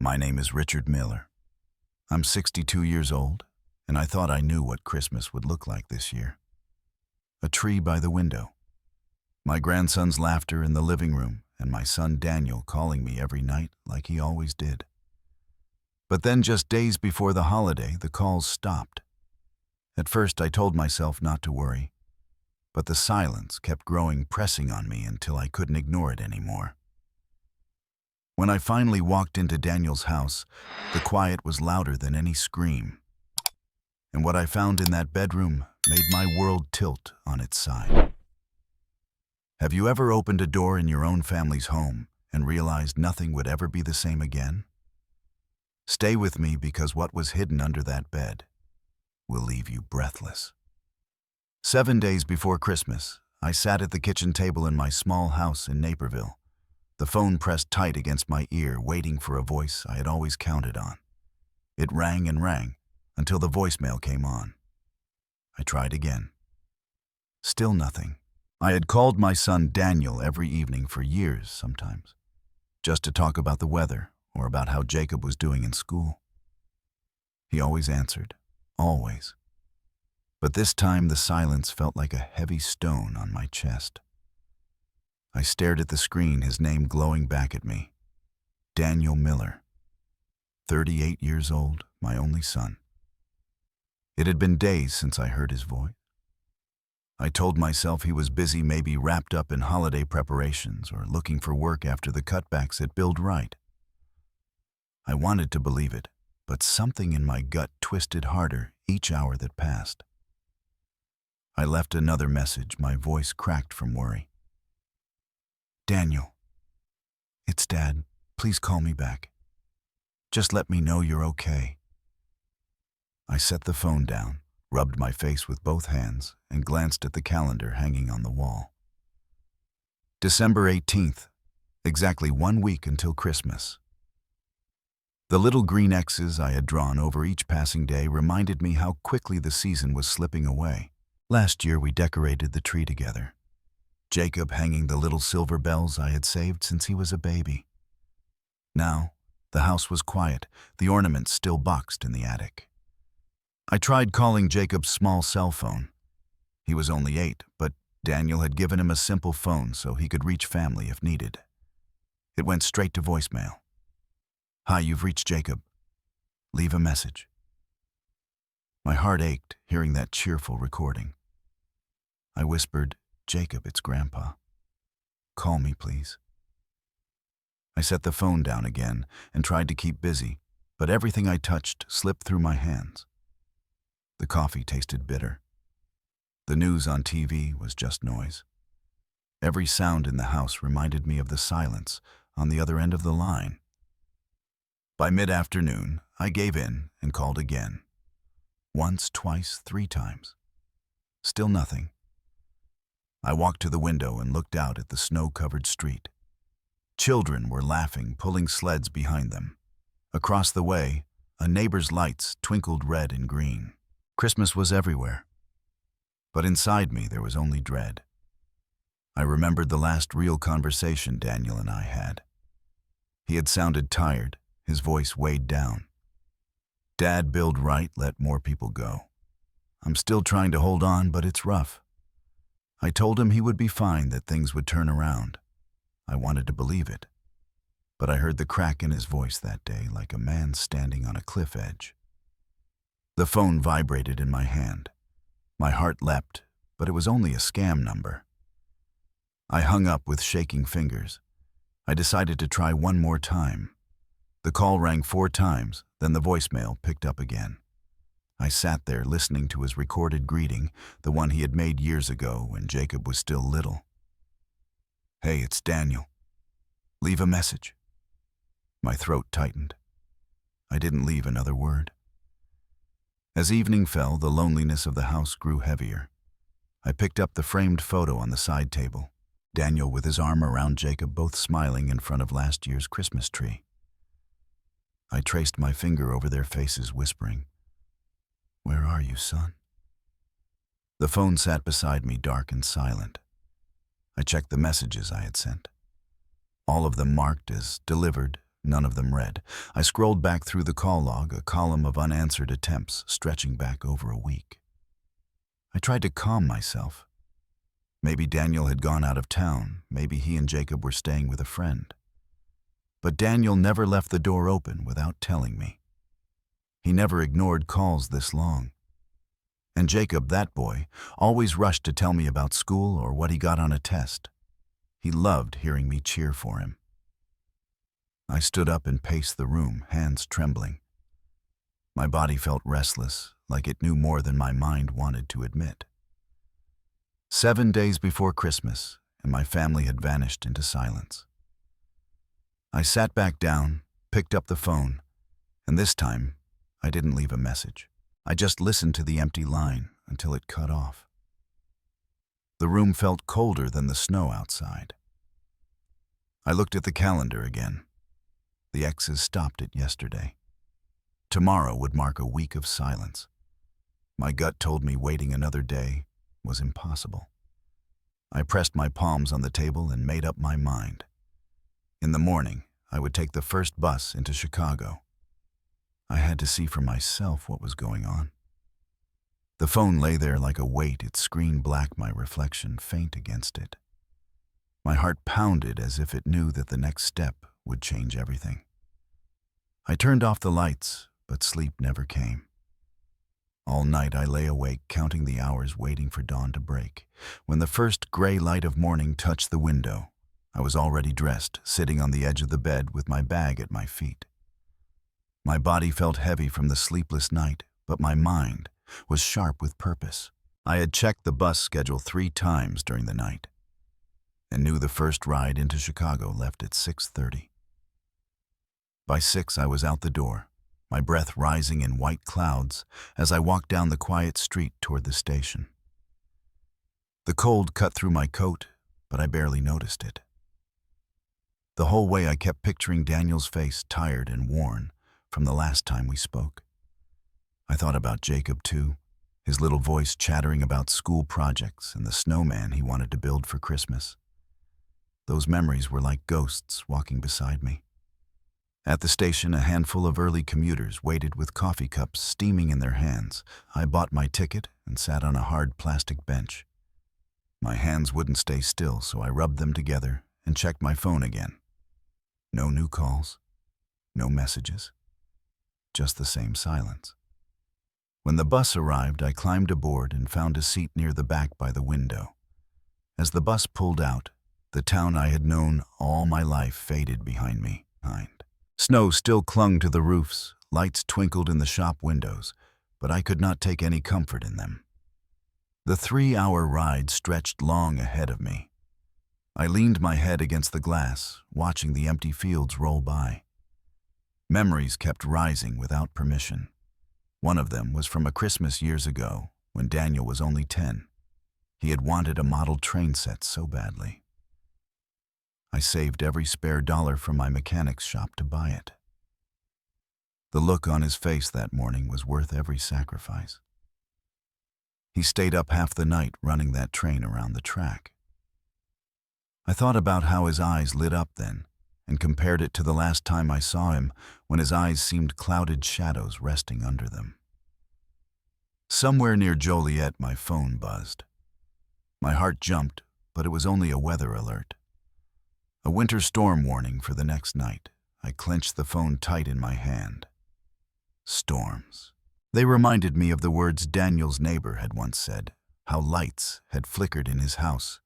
My name is Richard Miller. I'm 62 years old, and I thought I knew what Christmas would look like this year. A tree by the window, my grandson's laughter in the living room, and my son Daniel calling me every night like he always did. But then just days before the holiday, the calls stopped. At first I told myself not to worry, but the silence kept growing, pressing on me until I couldn't ignore it anymore. When I finally walked into Daniel's house, the quiet was louder than any scream. And what I found in that bedroom made my world tilt on its side. Have you ever opened a door in your own family's home and realized nothing would ever be the same again? Stay with me, because what was hidden under that bed will leave you breathless. 7 days before Christmas, I sat at the kitchen table in my small house in Naperville, the phone pressed tight against my ear, waiting for a voice I had always counted on. It rang and rang until the voicemail came on. I tried again. Still nothing. I had called my son Daniel every evening for years sometimes, just to talk about the weather or about how Jacob was doing in school. He always answered, always. But this time the silence felt like a heavy stone on my chest. I stared at the screen, his name glowing back at me. Daniel Miller, 38 years old, my only son. It had been days since I heard his voice. I told myself he was busy, maybe wrapped up in holiday preparations or looking for work after the cutbacks at Build Right. I wanted to believe it, but something in my gut twisted harder each hour that passed. I left another message, my voice cracked from worry. Daniel, it's Dad. Please call me back. Just let me know you're okay. I set the phone down, rubbed my face with both hands, and glanced at the calendar hanging on the wall. December 18th, exactly 1 week until Christmas. The little green X's I had drawn over each passing day reminded me how quickly the season was slipping away. Last year we decorated the tree together, Jacob hanging the little silver bells I had saved since he was a baby. Now, the house was quiet, the ornaments still boxed in the attic. I tried calling Jacob's small cell phone. He was only 8, but Daniel had given him a simple phone so he could reach family if needed. It went straight to voicemail. Hi, you've reached Jacob. Leave a message. My heart ached hearing that cheerful recording. I whispered, Jacob, it's Grandpa. Call me, please. I set the phone down again and tried to keep busy, but everything I touched slipped through my hands. The coffee tasted bitter. The news on TV was just noise. Every sound in the house reminded me of the silence on the other end of the line. By mid-afternoon, I gave in and called again. Once, twice, 3 times. Still nothing. I walked to the window and looked out at the snow-covered street. Children were laughing, pulling sleds behind them. Across the way, a neighbor's lights twinkled red and green. Christmas was everywhere. But inside me there was only dread. I remembered the last real conversation Daniel and I had. He had sounded tired, his voice weighed down. Dad, Build Right, let more people go. I'm still trying to hold on, but it's rough. I told him he would be fine, that things would turn around. I wanted to believe it. But I heard the crack in his voice that day, like a man standing on a cliff edge. The phone vibrated in my hand. My heart leapt, but it was only a scam number. I hung up with shaking fingers. I decided to try one more time. The call rang 4 times, then the voicemail picked up again. I sat there listening to his recorded greeting, the one he had made years ago when Jacob was still little. Hey, it's Daniel. Leave a message. My throat tightened. I didn't leave another word. As evening fell, the loneliness of the house grew heavier. I picked up the framed photo on the side table, Daniel with his arm around Jacob, both smiling in front of last year's Christmas tree. I traced my finger over their faces, whispering, Where are you, son? The phone sat beside me, dark and silent. I checked the messages I had sent. All of them marked as delivered, none of them read. I scrolled back through the call log, a column of unanswered attempts stretching back over a week. I tried to calm myself. Maybe Daniel had gone out of town. Maybe he and Jacob were staying with a friend. But Daniel never left the door open without telling me. He never ignored calls this long. And Jacob, that boy, always rushed to tell me about school or what he got on a test. He loved hearing me cheer for him. I stood up and paced the room, hands trembling. My body felt restless, like it knew more than my mind wanted to admit. 7 days before Christmas, and my family had vanished into silence. I sat back down, picked up the phone, and this time, I didn't leave a message. I just listened to the empty line until it cut off. The room felt colder than the snow outside. I looked at the calendar again. The X's stopped it yesterday. Tomorrow would mark a week of silence. My gut told me waiting another day was impossible. I pressed my palms on the table and made up my mind. In the morning, I would take the first bus into Chicago. I had to see for myself what was going on. The phone lay there like a weight, its screen black, my reflection faint against it. My heart pounded as if it knew that the next step would change everything. I turned off the lights, but sleep never came. All night I lay awake, counting the hours, waiting for dawn to break. When the first gray light of morning touched the window, I was already dressed, sitting on the edge of the bed with my bag at my feet. My body felt heavy from the sleepless night, but my mind was sharp with purpose. I had checked the bus schedule 3 times during the night and knew the first ride into Chicago left at 6:30. By 6, I was out the door, my breath rising in white clouds as I walked down the quiet street toward the station. The cold cut through my coat, but I barely noticed it. The whole way I kept picturing Daniel's face, tired and worn from the last time we spoke. I thought about Jacob too, his little voice chattering about school projects and the snowman he wanted to build for Christmas. Those memories were like ghosts walking beside me. At the station, a handful of early commuters waited with coffee cups steaming in their hands. I bought my ticket and sat on a hard plastic bench. My hands wouldn't stay still, so I rubbed them together and checked my phone again. No new calls, no messages, just the same silence. When the bus arrived, I climbed aboard and found a seat near the back by the window. As the bus pulled out, the town I had known all my life faded behind me. Snow still clung to the roofs, lights twinkled in the shop windows, but I could not take any comfort in them. The 3-hour ride stretched long ahead of me. I leaned my head against the glass, watching the empty fields roll by. Memories kept rising without permission. One of them was from a Christmas years ago, when Daniel was only 10. He had wanted a model train set so badly. I saved every spare dollar from my mechanic's shop to buy it. The look on his face that morning was worth every sacrifice. He stayed up half the night running that train around the track. I thought about how his eyes lit up then, and compared it to the last time I saw him, when his eyes seemed clouded shadows resting under them. Somewhere near Joliet, my phone buzzed. My heart jumped, but it was only a weather alert. A winter storm warning for the next night. I clenched the phone tight in my hand. Storms. They reminded me of the words Daniel's neighbor had once said, how lights had flickered in his house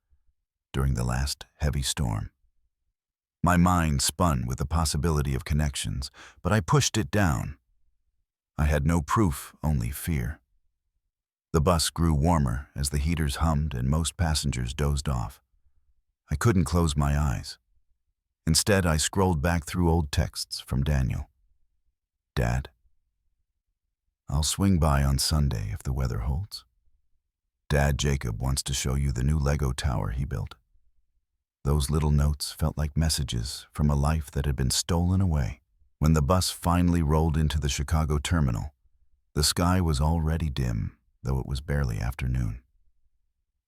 during the last heavy storm. My mind spun with the possibility of connections, but I pushed it down. I had no proof, only fear. The bus grew warmer as the heaters hummed and most passengers dozed off. I couldn't close my eyes. Instead, I scrolled back through old texts from Daniel. Dad, I'll swing by on Sunday if the weather holds. Dad, Jacob wants to show you the new Lego tower he built. Those little notes felt like messages from a life that had been stolen away. When the bus finally rolled into the Chicago terminal, the sky was already dim, though it was barely afternoon.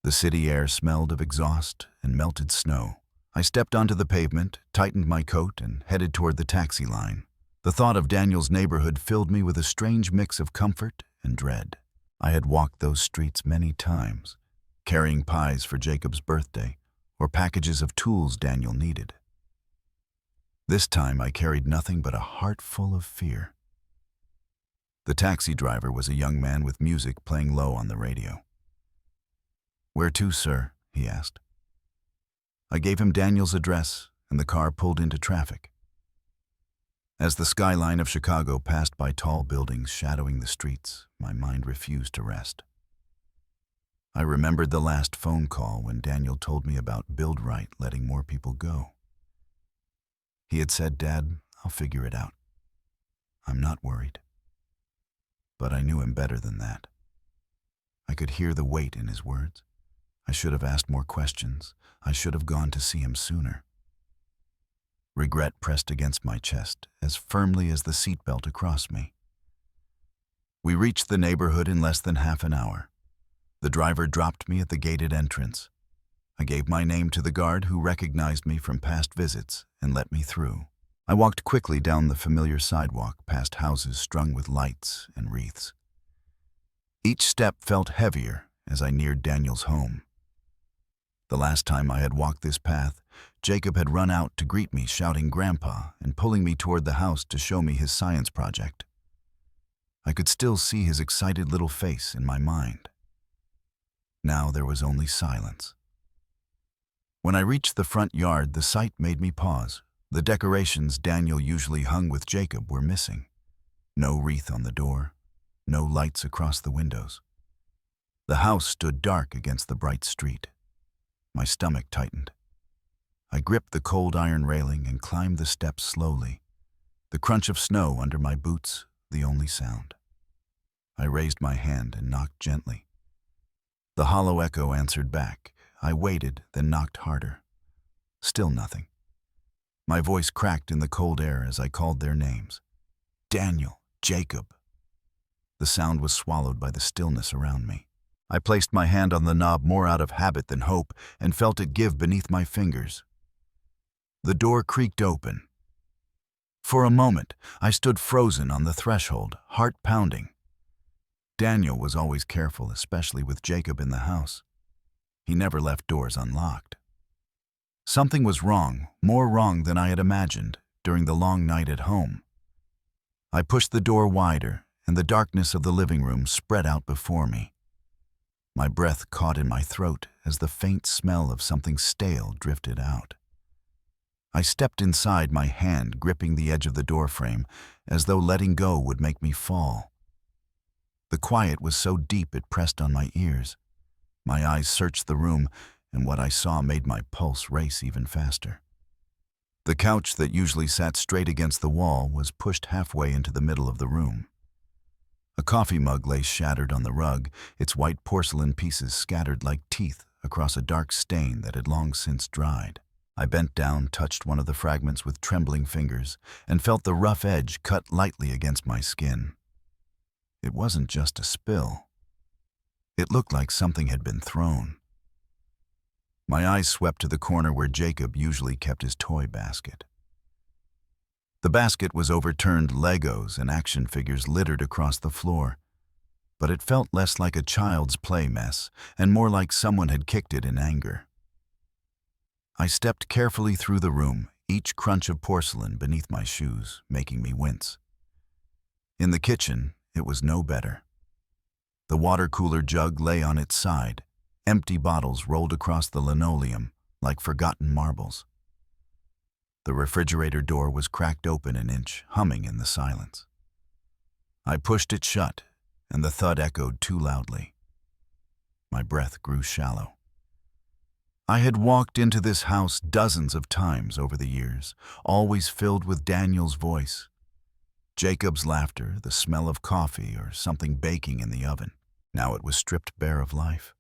The city air smelled of exhaust and melted snow, I stepped onto the pavement, tightened my coat, and headed toward the taxi line. The thought of Daniel's neighborhood filled me with a strange mix of comfort and dread. I had walked those streets many times, carrying pies for Jacob's birthday or packages of tools Daniel needed. This time I carried nothing but a heart full of fear. The taxi driver was a young man with music playing low on the radio. "Where to, sir?" he asked. I gave him Daniel's address, and the car pulled into traffic. As the skyline of Chicago passed by tall buildings shadowing the streets, my mind refused to rest. I remembered the last phone call when Daniel told me about Build Right letting more people go. He had said, "Dad, I'll figure it out. I'm not worried." But I knew him better than that. I could hear the weight in his words. I should have asked more questions. I should have gone to see him sooner. Regret pressed against my chest as firmly as the seatbelt across me. We reached the neighborhood in less than half an hour. The driver dropped me at the gated entrance. I gave my name to the guard, who recognized me from past visits and let me through. I walked quickly down the familiar sidewalk past houses strung with lights and wreaths. Each step felt heavier as I neared Daniel's home. The last time I had walked this path, Jacob had run out to greet me, shouting "Grandpa," and pulling me toward the house to show me his science project. I could still see his excited little face in my mind. Now there was only silence. When I reached the front yard, the sight made me pause. The decorations Daniel usually hung with Jacob were missing. No wreath on the door, no lights across the windows. The house stood dark against the bright street. My stomach tightened. I gripped the cold iron railing and climbed the steps slowly, the crunch of snow under my boots the only sound. I raised my hand and knocked gently. The hollow echo answered back. I waited, then knocked harder. Still nothing. My voice cracked in the cold air as I called their names. "Daniel, Jacob." The sound was swallowed by the stillness around me. I placed my hand on the knob more out of habit than hope and felt it give beneath my fingers. The door creaked open. For a moment, I stood frozen on the threshold, heart pounding. Daniel was always careful, especially with Jacob in the house. He never left doors unlocked. Something was wrong, more wrong than I had imagined, during the long night at home. I pushed the door wider, and the darkness of the living room spread out before me. My breath caught in my throat as the faint smell of something stale drifted out. I stepped inside, my hand gripping the edge of the doorframe, as though letting go would make me fall. The quiet was so deep it pressed on my ears. My eyes searched the room, and what I saw made my pulse race even faster. The couch that usually sat straight against the wall was pushed halfway into the middle of the room. A coffee mug lay shattered on the rug, its white porcelain pieces scattered like teeth across a dark stain that had long since dried. I bent down, touched one of the fragments with trembling fingers, and felt the rough edge cut lightly against my skin. It wasn't just a spill. It looked like something had been thrown. My eyes swept to the corner where Jacob usually kept his toy basket. The basket was overturned, Legos and action figures littered across the floor, but it felt less like a child's play mess and more like someone had kicked it in anger. I stepped carefully through the room, each crunch of porcelain beneath my shoes making me wince. In the kitchen, it was no better. The water cooler jug lay on its side, empty bottles rolled across the linoleum like forgotten marbles. The refrigerator door was cracked open an inch, humming in the silence. I pushed it shut, and the thud echoed too loudly. My breath grew shallow. I had walked into this house dozens of times over the years, always filled with Daniel's voice, Jacob's laughter, the smell of coffee or something baking in the oven. Now it was stripped bare of life.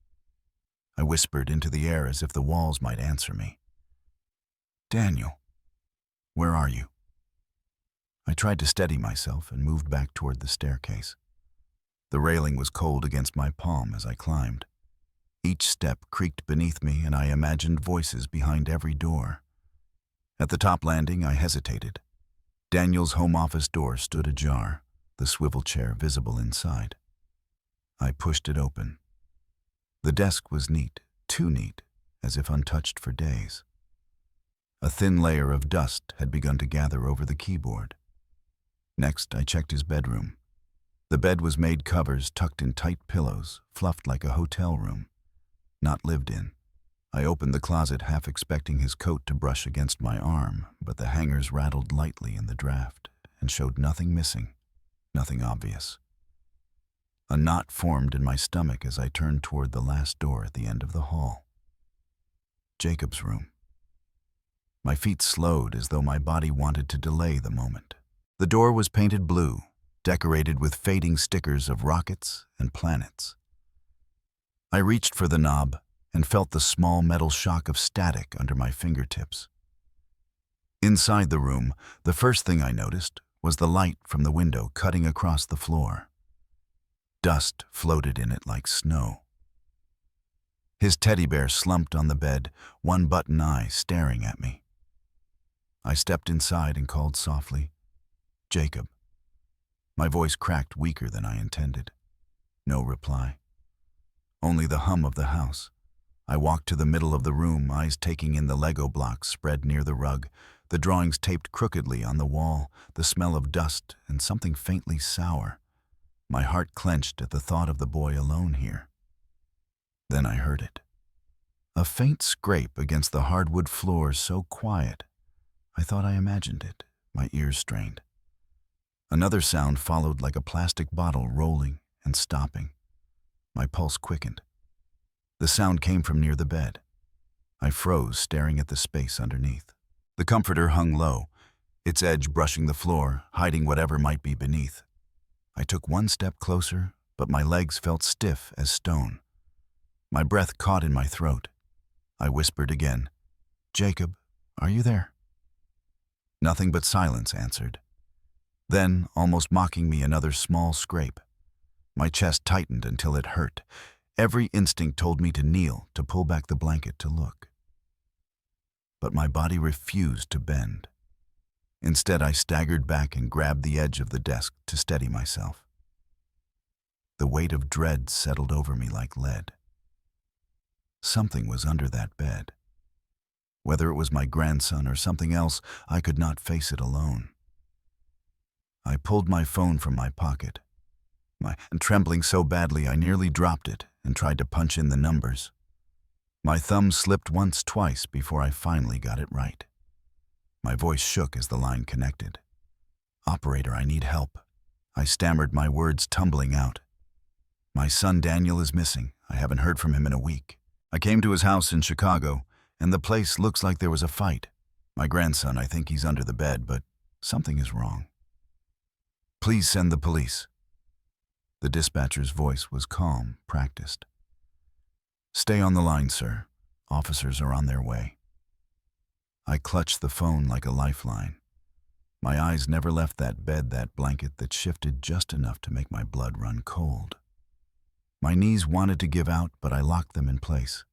I whispered into the air as if the walls might answer me. "Daniel, where are you?" I tried to steady myself and moved back toward the staircase. The railing was cold against my palm as I climbed. Each step creaked beneath me, and I imagined voices behind every door. At the top landing, I hesitated. Daniel's home office door stood ajar, the swivel chair visible inside. I pushed it open. The desk was neat, too neat, as if untouched for days. A thin layer of dust had begun to gather over the keyboard. Next, I checked his bedroom. The bed was made covers tucked in tight pillows, fluffed like a hotel room. Not lived in. I opened the closet, half expecting his coat to brush against my arm, but the hangers rattled lightly in the draft and showed nothing missing, nothing obvious. A knot formed in my stomach as I turned toward the last door at the end of the hall. Jacob's room. My feet slowed as though my body wanted to delay the moment. The door was painted blue, decorated with fading stickers of rockets and planets. I reached for the knob and felt the small metal shock of static under my fingertips. Inside the room, the first thing I noticed was the light from the window cutting across the floor. Dust floated in it like snow. His teddy bear slumped on the bed, one button eye staring at me. I stepped inside and called softly, "Jacob." My voice cracked weaker than I intended. No reply. Only the hum of the house. I walked to the middle of the room, eyes taking in the Lego blocks spread near the rug, the drawings taped crookedly on the wall, the smell of dust and something faintly sour. My heart clenched at the thought of the boy alone here. Then I heard it. A faint scrape against the hardwood floor, so quiet, I thought I imagined it, my ears strained. Another sound followed, like a plastic bottle rolling and stopping. My pulse quickened. The sound came from near the bed. I froze, staring at the space underneath. The comforter hung low, its edge brushing the floor, hiding whatever might be beneath. I took one step closer, but my legs felt stiff as stone. My breath caught in my throat. I whispered again, "Jacob, are you there?" Nothing but silence answered. Then, almost mocking me, another small scrape. My chest tightened until it hurt. Every instinct told me to kneel, to pull back the blanket, to look. But my body refused to bend. Instead, I staggered back and grabbed the edge of the desk to steady myself. The weight of dread settled over me like lead. Something was under that bed. Whether it was my grandson or something else, I could not face it alone. I pulled my phone from my pocket, trembling so badly I nearly dropped it and tried to punch in the numbers. My thumb slipped once, twice before I finally got it right. My voice shook as the line connected. "Operator, I need help." I stammered, my words tumbling out. "My son Daniel is missing. I haven't heard from him in a week. I came to his house in Chicago, and the place looks like there was a fight. My grandson, I think he's under the bed, but something is wrong. Please send the police." The dispatcher's voice was calm, practiced. "Stay on the line, sir. Officers are on their way." I clutched the phone like a lifeline. My eyes never left that bed, that blanket that shifted just enough to make my blood run cold. My knees wanted to give out, but I locked them in place.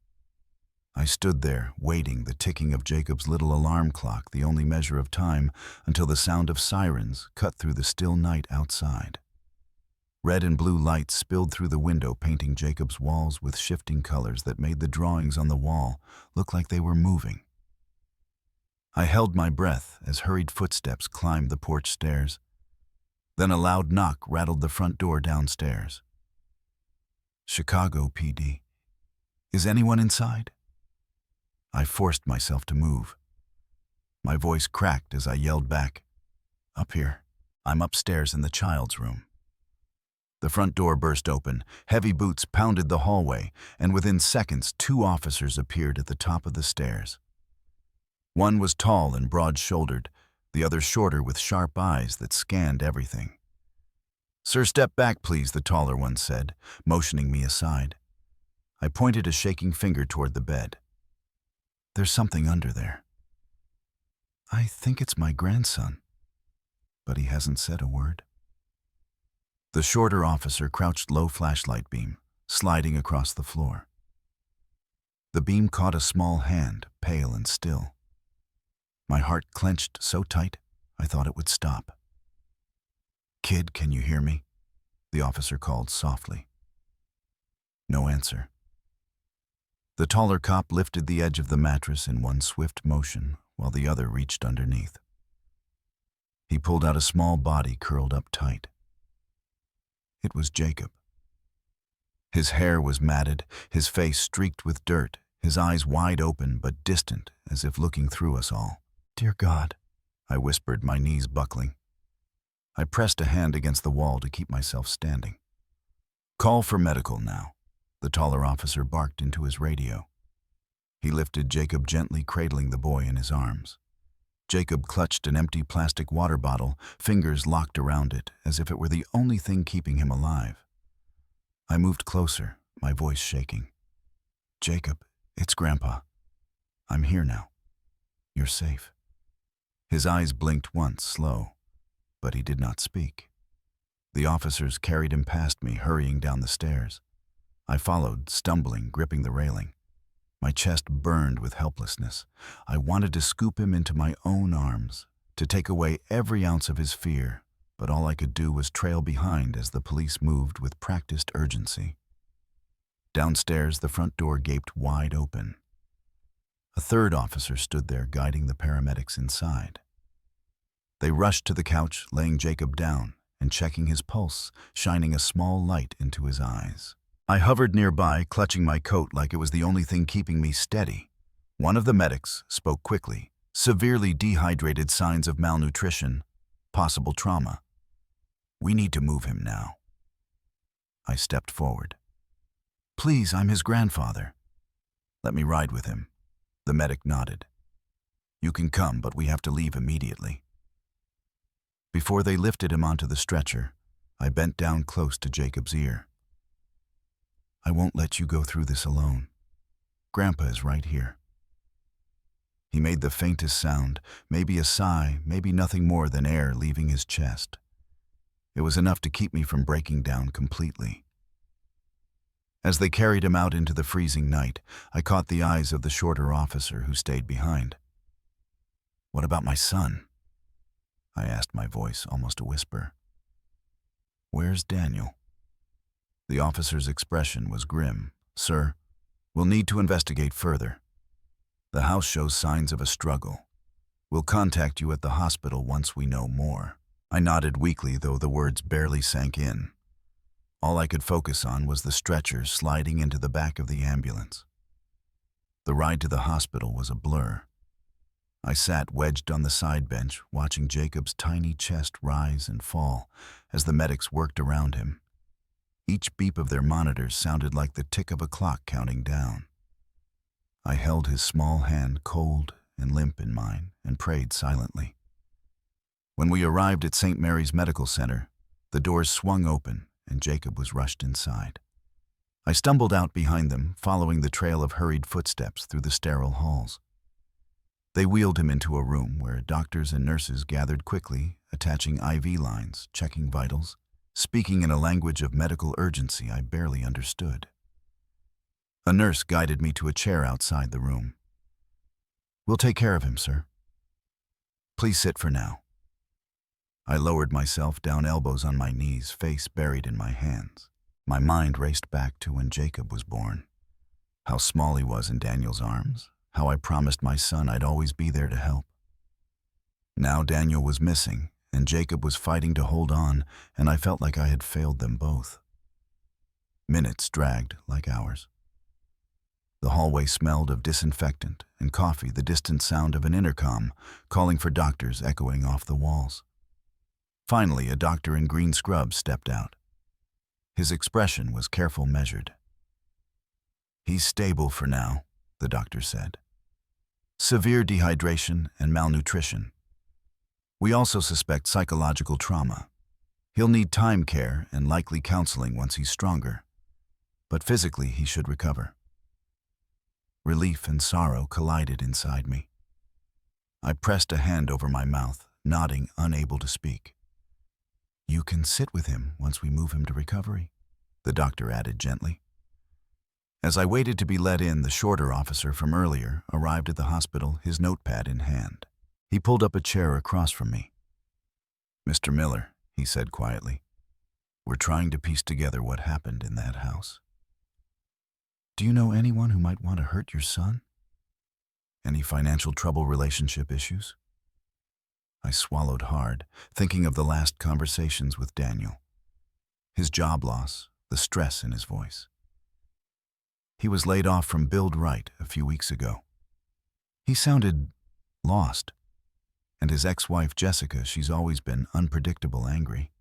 I stood there, waiting, the ticking of Jacob's little alarm clock, the only measure of time, until the sound of sirens cut through the still night outside. Red and blue lights spilled through the window, painting Jacob's walls with shifting colors that made the drawings on the wall look like they were moving. I held my breath as hurried footsteps climbed the porch stairs. Then a loud knock rattled the front door downstairs. "Chicago PD. Is anyone inside?" I forced myself to move. My voice cracked as I yelled back, "Up here. I'm upstairs in the child's room." The front door burst open, heavy boots pounded the hallway, and within seconds 2 officers appeared at the top of the stairs. One was tall and broad-shouldered, the other shorter with sharp eyes that scanned everything. "Sir, step back, please," the taller one said, motioning me aside. I pointed a shaking finger toward the bed. "There's something under there. I think it's my grandson, but he hasn't said a word." The shorter officer crouched low, flashlight beam, sliding across the floor. The beam caught a small hand, pale and still. My heart clenched so tight, I thought it would stop. "Kid, can you hear me?" the officer called softly. No answer. The taller cop lifted the edge of the mattress in one swift motion while the other reached underneath. He pulled out a small body curled up tight. It was Jacob. His hair was matted, his face streaked with dirt, his eyes wide open but distant, as if looking through us all. "Dear God," I whispered, my knees buckling. I pressed a hand against the wall to keep myself standing. "Call for medical now," the taller officer barked into his radio. He lifted Jacob, gently cradling the boy in his arms. Jacob clutched an empty plastic water bottle, fingers locked around it, as if it were the only thing keeping him alive. I moved closer, my voice shaking. "Jacob, it's Grandpa. I'm here now. You're safe." His eyes blinked once, slow, but he did not speak. The officers carried him past me, hurrying down the stairs. I followed, stumbling, gripping the railing. My chest burned with helplessness. I wanted to scoop him into my own arms, to take away every ounce of his fear, but all I could do was trail behind as the police moved with practiced urgency. Downstairs, the front door gaped wide open. A third officer stood there, guiding the paramedics inside. They rushed to the couch, laying Jacob down and checking his pulse, shining a small light into his eyes. I hovered nearby, clutching my coat like it was the only thing keeping me steady. One of the medics spoke quickly. "Severely dehydrated, signs of malnutrition, possible trauma. We need to move him now." I stepped forward. "Please, I'm his grandfather." "Let me ride with him." The medic nodded. "You can come, but we have to leave immediately." Before they lifted him onto the stretcher, I bent down close to Jacob's ear. "I won't let you go through this alone. Grandpa is right here." He made the faintest sound, maybe a sigh, maybe nothing more than air leaving his chest. It was enough to keep me from breaking down completely. As they carried him out into the freezing night, I caught the eyes of the shorter officer who stayed behind. "What about my son?" I asked, my voice almost a whisper. "Where's Daniel?" The officer's expression was grim. "Sir, we'll need to investigate further. The house shows signs of a struggle. We'll contact you at the hospital once we know more." I nodded weakly, though the words barely sank in. All I could focus on was the stretcher sliding into the back of the ambulance. The ride to the hospital was a blur. I sat wedged on the side bench, watching Jacob's tiny chest rise and fall as the medics worked around him. Each beep of their monitors sounded like the tick of a clock counting down. I held his small hand cold and limp in mine and prayed silently. When we arrived at St. Mary's Medical Center, the doors swung open and Jacob was rushed inside. I stumbled out behind them, following the trail of hurried footsteps through the sterile halls. They wheeled him into a room where doctors and nurses gathered quickly, attaching IV lines, checking vitals, speaking in a language of medical urgency I barely understood. A nurse guided me to a chair outside the room. "We'll take care of him, sir. Please sit for now." I lowered myself down, elbows on my knees, face buried in my hands. My mind raced back to when Jacob was born. How small he was in Daniel's arms, how I promised my son I'd always be there to help. Now Daniel was missing, and Jacob was fighting to hold on, and I felt like I had failed them both. Minutes dragged like hours. The hallway smelled of disinfectant and coffee, the distant sound of an intercom calling for doctors echoing off the walls. Finally, a doctor in green scrubs stepped out. His expression was careful, measured. "He's stable for now," the doctor said. "Severe dehydration and malnutrition. We also suspect psychological trauma. He'll need time care and likely counseling once he's stronger. But physically, he should recover." Relief and sorrow collided inside me. I pressed a hand over my mouth, nodding, unable to speak. "You can sit with him once we move him to recovery," the doctor added gently. As I waited to be let in, the shorter officer from earlier arrived at the hospital, his notepad in hand. He pulled up a chair across from me. "Mr. Miller," he said quietly, "we're trying to piece together what happened in that house. Do you know anyone who might want to hurt your son? Any financial trouble, relationship issues?" I swallowed hard, thinking of the last conversations with Daniel. His job loss, the stress in his voice. He was laid off from Build Right a few weeks ago. He sounded lost. And his ex-wife, Jessica, she's always been unpredictable angry.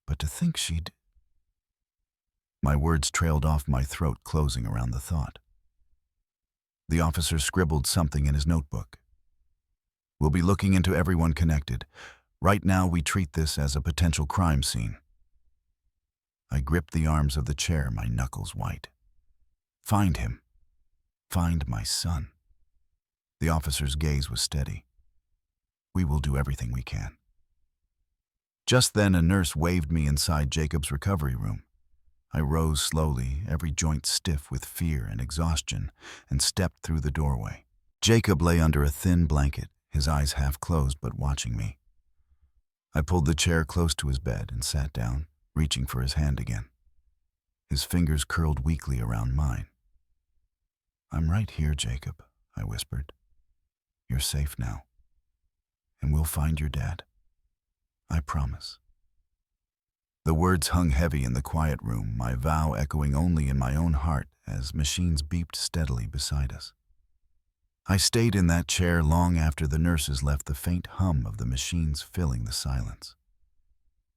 But to think she'd... My words trailed off my throat, closing around the thought. The officer scribbled something in his notebook. "We'll be looking into everyone connected. Right now, we treat this as a potential crime scene." I gripped the arms of the chair, my knuckles white. "Find him. Find my son." The officer's gaze was steady. "We will do everything we can." Just then, a nurse waved me inside Jacob's recovery room. I rose slowly, every joint stiff with fear and exhaustion, and stepped through the doorway. Jacob lay under a thin blanket, his eyes half closed but watching me. I pulled the chair close to his bed and sat down, reaching for his hand again. His fingers curled weakly around mine. "I'm right here, Jacob," I whispered. "You're safe now. And we'll find your dad. I promise." The words hung heavy in the quiet room, my vow echoing only in my own heart as machines beeped steadily beside us. I stayed in that chair long after the nurses left, the faint hum of the machines filling the silence.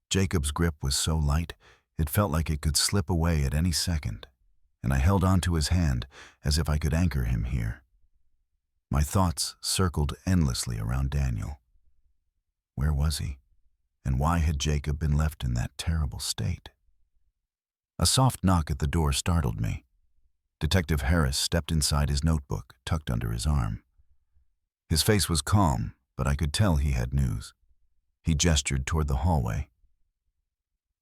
Jacob's grip was so light, it felt like it could slip away at any second, and I held onto his hand as if I could anchor him here. My thoughts circled endlessly around Daniel. Where was he? And why had Jacob been left in that terrible state? A soft knock at the door startled me. Detective Harris stepped inside, his notebook tucked under his arm. His face was calm, but I could tell he had news. He gestured toward the hallway.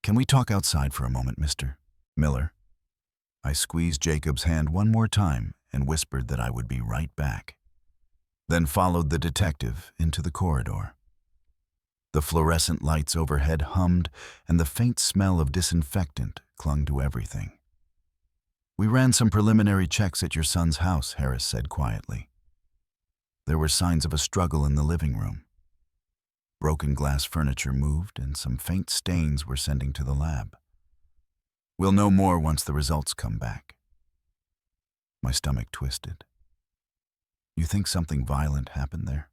"Can we talk outside for a moment, Mr. Miller?" I squeezed Jacob's hand one more time and whispered that I would be right back. Then followed the detective into the corridor. The fluorescent lights overhead hummed, and the faint smell of disinfectant clung to everything. "We ran some preliminary checks at your son's house," Harris said quietly. There were signs of a struggle in the living room. Broken glass furniture moved, and some faint stains were sending to the lab. "We'll know more once the results come back." My stomach twisted. "You think something violent happened there?"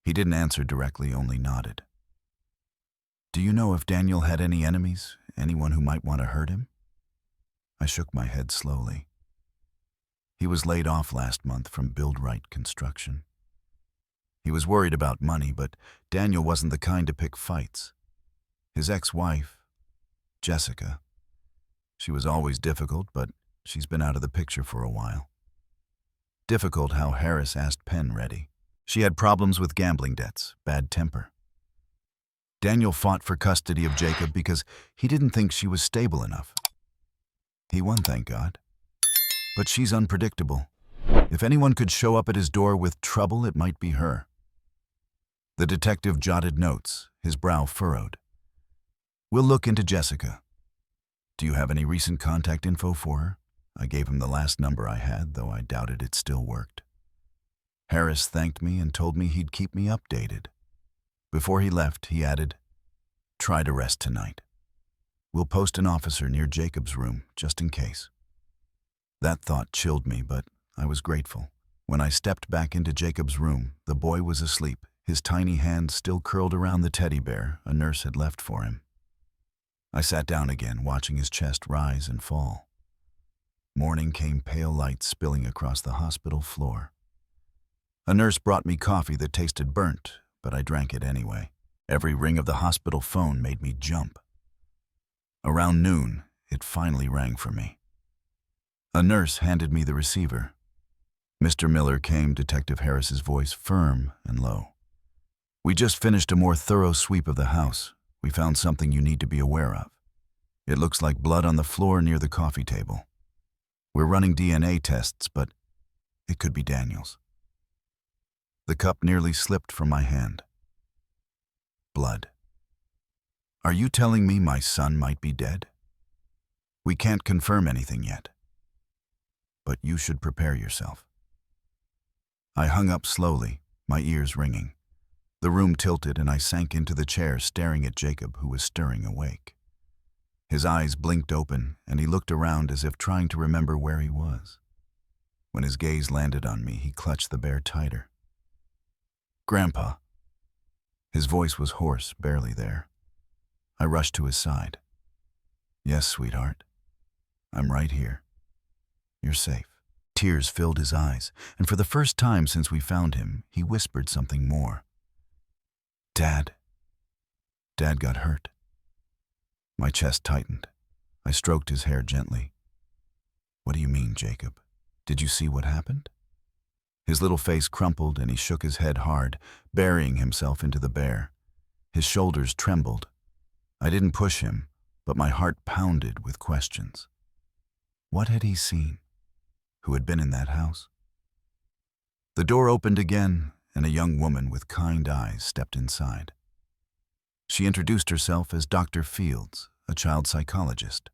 He didn't answer directly, only nodded. "Do you know if Daniel had any enemies, anyone who might want to hurt him?" I shook my head slowly. He was laid off last month from Build Right Construction. He was worried about money, but Daniel wasn't the kind to pick fights. His ex-wife, Jessica, she was always difficult, but she's been out of the picture for a while. Difficult how Harris asked Penn ready. She had problems with gambling debts, bad temper. Daniel fought for custody of Jacob because he didn't think she was stable enough. He won, thank God. But she's unpredictable. If anyone could show up at his door with trouble, it might be her. The detective jotted notes, his brow furrowed. "We'll look into Jessica. Do you have any recent contact info for her?" I gave him the last number I had, though I doubted it still worked. Harris thanked me and told me he'd keep me updated. Before he left, he added, "Try to rest tonight. We'll post an officer near Jacob's room, just in case." That thought chilled me, but I was grateful. When I stepped back into Jacob's room, the boy was asleep, his tiny hand still curled around the teddy bear a nurse had left for him. I sat down again, watching his chest rise and fall. Morning came, pale light spilling across the hospital floor. A nurse brought me coffee that tasted burnt, but I drank it anyway. Every ring of the hospital phone made me jump. Around noon, it finally rang for me. A nurse handed me the receiver. "Mr. Miller," came Detective Harris's voice, firm and low. "We just finished a more thorough sweep of the house. We found something you need to be aware of. It looks like blood on the floor near the coffee table. We're running DNA tests, but it could be Daniel's." The cup nearly slipped from my hand. Blood. Are you telling me my son might be dead? We can't confirm anything yet. But you should prepare yourself. I hung up slowly, my ears ringing. The room tilted and I sank into the chair staring at Jacob, who was stirring awake. His eyes blinked open and he looked around as if trying to remember where he was. When his gaze landed on me, he clutched the bear tighter. Grandpa. His voice was hoarse, barely there. I rushed to his side. Yes, sweetheart. I'm right here. You're safe. Tears filled his eyes, and for the first time since we found him, he whispered something more. Dad. Dad got hurt. My chest tightened. I stroked his hair gently. What do you mean, Jacob? Did you see what happened? His little face crumpled and he shook his head hard, burying himself into the bear. His shoulders trembled. I didn't push him, but my heart pounded with questions. What had he seen? Who had been in that house? The door opened again, and a young woman with kind eyes stepped inside. She introduced herself as Dr. Fields, a child psychologist.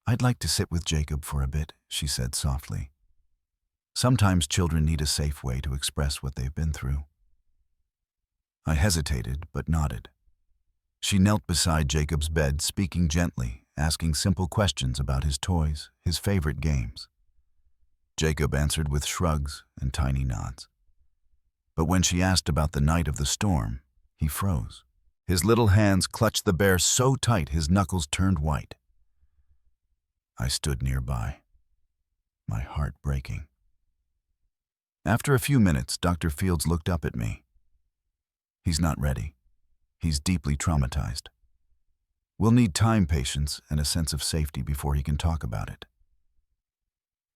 I'd like to sit with Jacob for a bit, she said softly. Sometimes children need a safe way to express what they've been through. I hesitated, but nodded. She knelt beside Jacob's bed, speaking gently, asking simple questions about his toys, his favorite games. Jacob answered with shrugs and tiny nods. But when she asked about the night of the storm, he froze. His little hands clutched the bear so tight his knuckles turned white. I stood nearby, my heart breaking. After a few minutes, Dr. Fields looked up at me. He's not ready. He's deeply traumatized. We'll need time, patience, and a sense of safety before he can talk about it.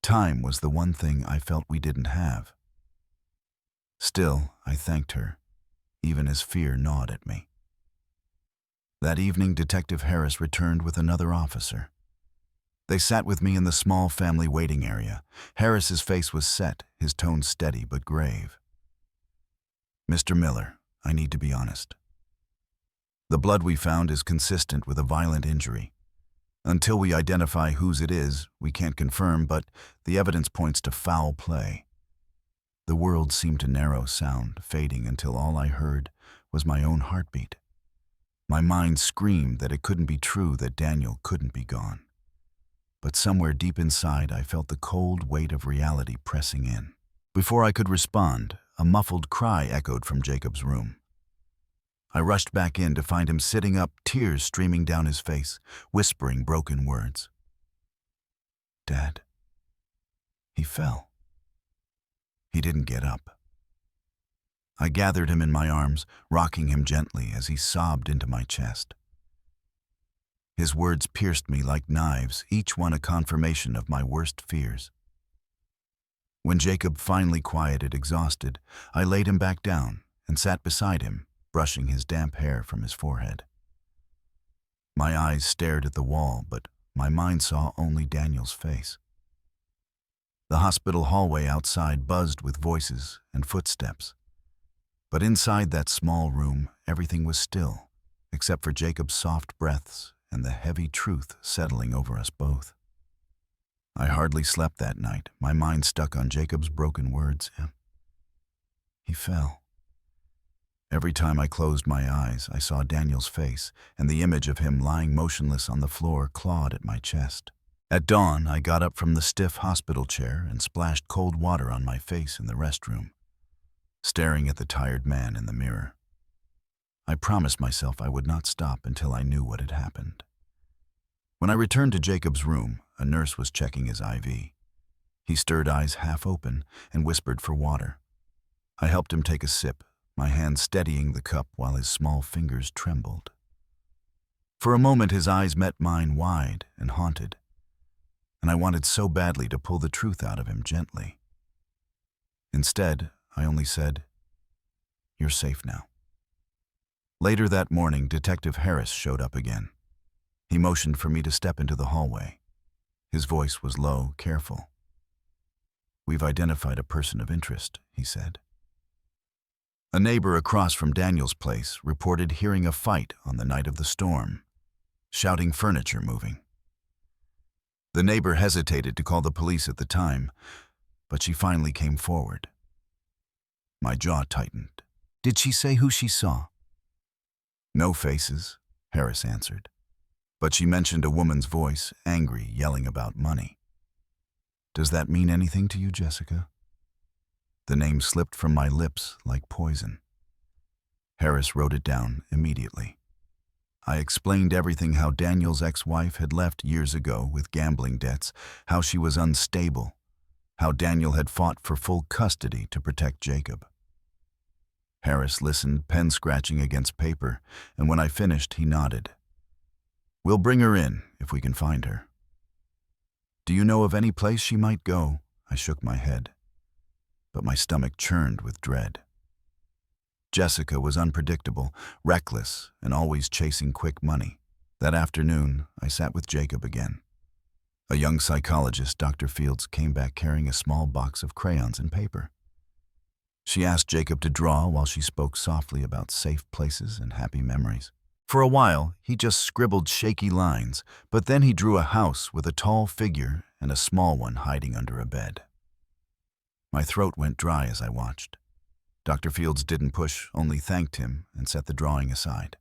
Time was the one thing I felt we didn't have. Still, I thanked her, even as fear gnawed at me. That evening, Detective Harris returned with another officer. They sat with me in the small family waiting area. Harris's face was set, his tone steady but grave. Mr. Miller, I need to be honest. The blood we found is consistent with a violent injury. Until we identify whose it is, we can't confirm, but the evidence points to foul play. The world seemed to narrow sound, fading until all I heard was my own heartbeat. My mind screamed that it couldn't be true, that Daniel couldn't be gone. But somewhere deep inside, I felt the cold weight of reality pressing in. Before I could respond, a muffled cry echoed from Jacob's room. I rushed back in to find him sitting up, tears streaming down his face, whispering broken words. Dad. He fell. He didn't get up. I gathered him in my arms, rocking him gently as he sobbed into my chest. His words pierced me like knives, each one a confirmation of my worst fears. When Jacob finally quieted, exhausted, I laid him back down and sat beside him, brushing his damp hair from his forehead. My eyes stared at the wall, but my mind saw only Daniel's face. The hospital hallway outside buzzed with voices and footsteps. But inside that small room, everything was still, except for Jacob's soft breaths and the heavy truth settling over us both. I hardly slept that night, my mind stuck on Jacob's broken words. He fell. Every time I closed my eyes, I saw Daniel's face, and the image of him lying motionless on the floor clawed at my chest. At dawn, I got up from the stiff hospital chair and splashed cold water on my face in the restroom, staring at the tired man in the mirror. I promised myself I would not stop until I knew what had happened. When I returned to Jacob's room, a nurse was checking his IV. He stirred eyes half open and whispered for water. I helped him take a sip, my hand steadying the cup while his small fingers trembled. For a moment his eyes met mine, wide and haunted, and I wanted so badly to pull the truth out of him gently. Instead, I only said, "You're safe now." Later that morning, Detective Harris showed up again. He motioned for me to step into the hallway. His voice was low, careful. "We've identified a person of interest," he said. A neighbor across from Daniel's place reported hearing a fight on the night of the storm, shouting furniture moving. The neighbor hesitated to call the police at the time, but she finally came forward. My jaw tightened. Did she say who she saw? No faces, Harris answered. But she mentioned a woman's voice, angry, yelling about money. Does that mean anything to you, Jessica? The name slipped from my lips like poison. Harris wrote it down immediately. I explained everything: how Daniel's ex-wife had left years ago with gambling debts, how she was unstable, how Daniel had fought for full custody to protect Jacob. Harris listened, pen scratching against paper, and when I finished, he nodded. We'll bring her in if we can find her. Do you know of any place she might go? I shook my head, but my stomach churned with dread. Jessica was unpredictable, reckless, and always chasing quick money. That afternoon, I sat with Jacob again. A young psychologist, Dr. Fields, came back carrying a small box of crayons and paper. She asked Jacob to draw while she spoke softly about safe places and happy memories. For a while, he just scribbled shaky lines, but then he drew a house with a tall figure and a small one hiding under a bed. My throat went dry as I watched. Dr. Fields didn't push, only thanked him and set the drawing aside.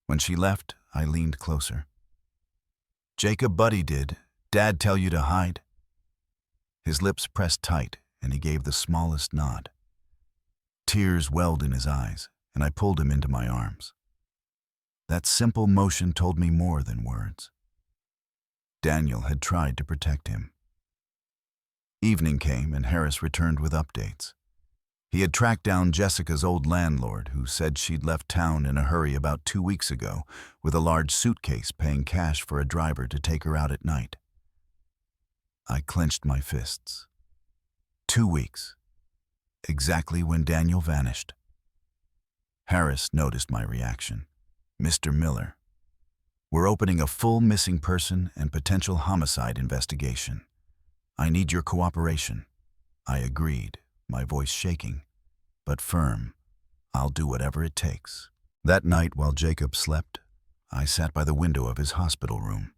When she left, I leaned closer. Jacob, buddy, did Dad tell you to hide? His lips pressed tight, and he gave the smallest nod. Tears welled in his eyes, and I pulled him into my arms. That simple motion told me more than words. Daniel had tried to protect him. Evening came, and Harris returned with updates. He had tracked down Jessica's old landlord, who said she'd left town in a hurry about 2 weeks ago with a large suitcase, paying cash for a driver to take her out at night. I clenched my fists. 2 weeks. Exactly when Daniel vanished. Harris noticed my reaction. Mr. Miller, we're opening a full missing person and potential homicide investigation. I need your cooperation. I agreed, my voice shaking, but firm. I'll do whatever it takes. That night, while Jacob slept, I sat by the window of his hospital room.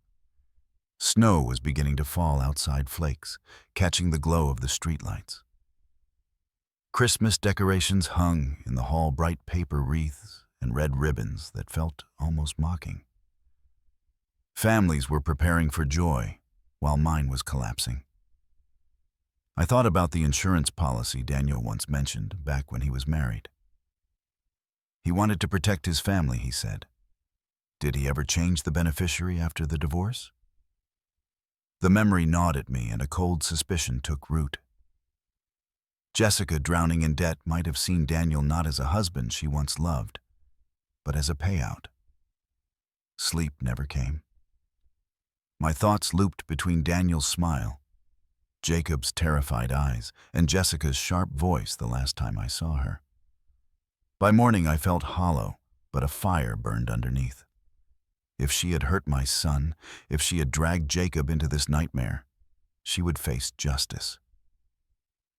Snow was beginning to fall outside, flakes, catching the glow of the streetlights. Christmas decorations hung in the hall, bright paper wreaths and red ribbons that felt almost mocking. Families were preparing for joy, while mine was collapsing. I thought about the insurance policy Daniel once mentioned back when he was married. He wanted to protect his family, he said. Did he ever change the beneficiary after the divorce? The memory gnawed at me, and a cold suspicion took root. Jessica, drowning in debt, might have seen Daniel not as a husband she once loved, but as a payout. Sleep never came. My thoughts looped between Daniel's smile, Jacob's terrified eyes, and Jessica's sharp voice the last time I saw her. By morning I felt hollow, but a fire burned underneath. If she had hurt my son, if she had dragged Jacob into this nightmare, she would face justice.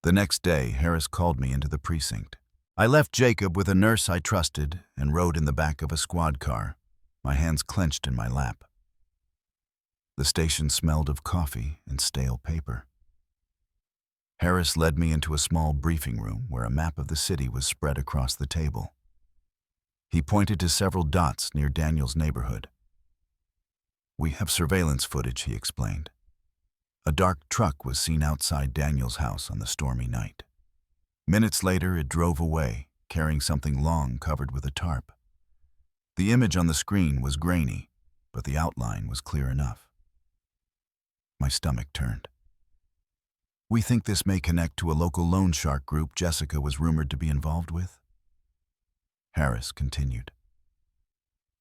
The next day, Harris called me into the precinct. I left Jacob with a nurse I trusted and rode in the back of a squad car, my hands clenched in my lap. The station smelled of coffee and stale paper. Harris led me into a small briefing room where a map of the city was spread across the table. He pointed to several dots near Daniel's neighborhood. We have surveillance footage, he explained. A dark truck was seen outside Daniel's house on the stormy night. Minutes later, it drove away, carrying something long covered with a tarp. The image on the screen was grainy, but the outline was clear enough. My stomach turned. We think this may connect to a local loan shark group Jessica was rumored to be involved with. Harris continued.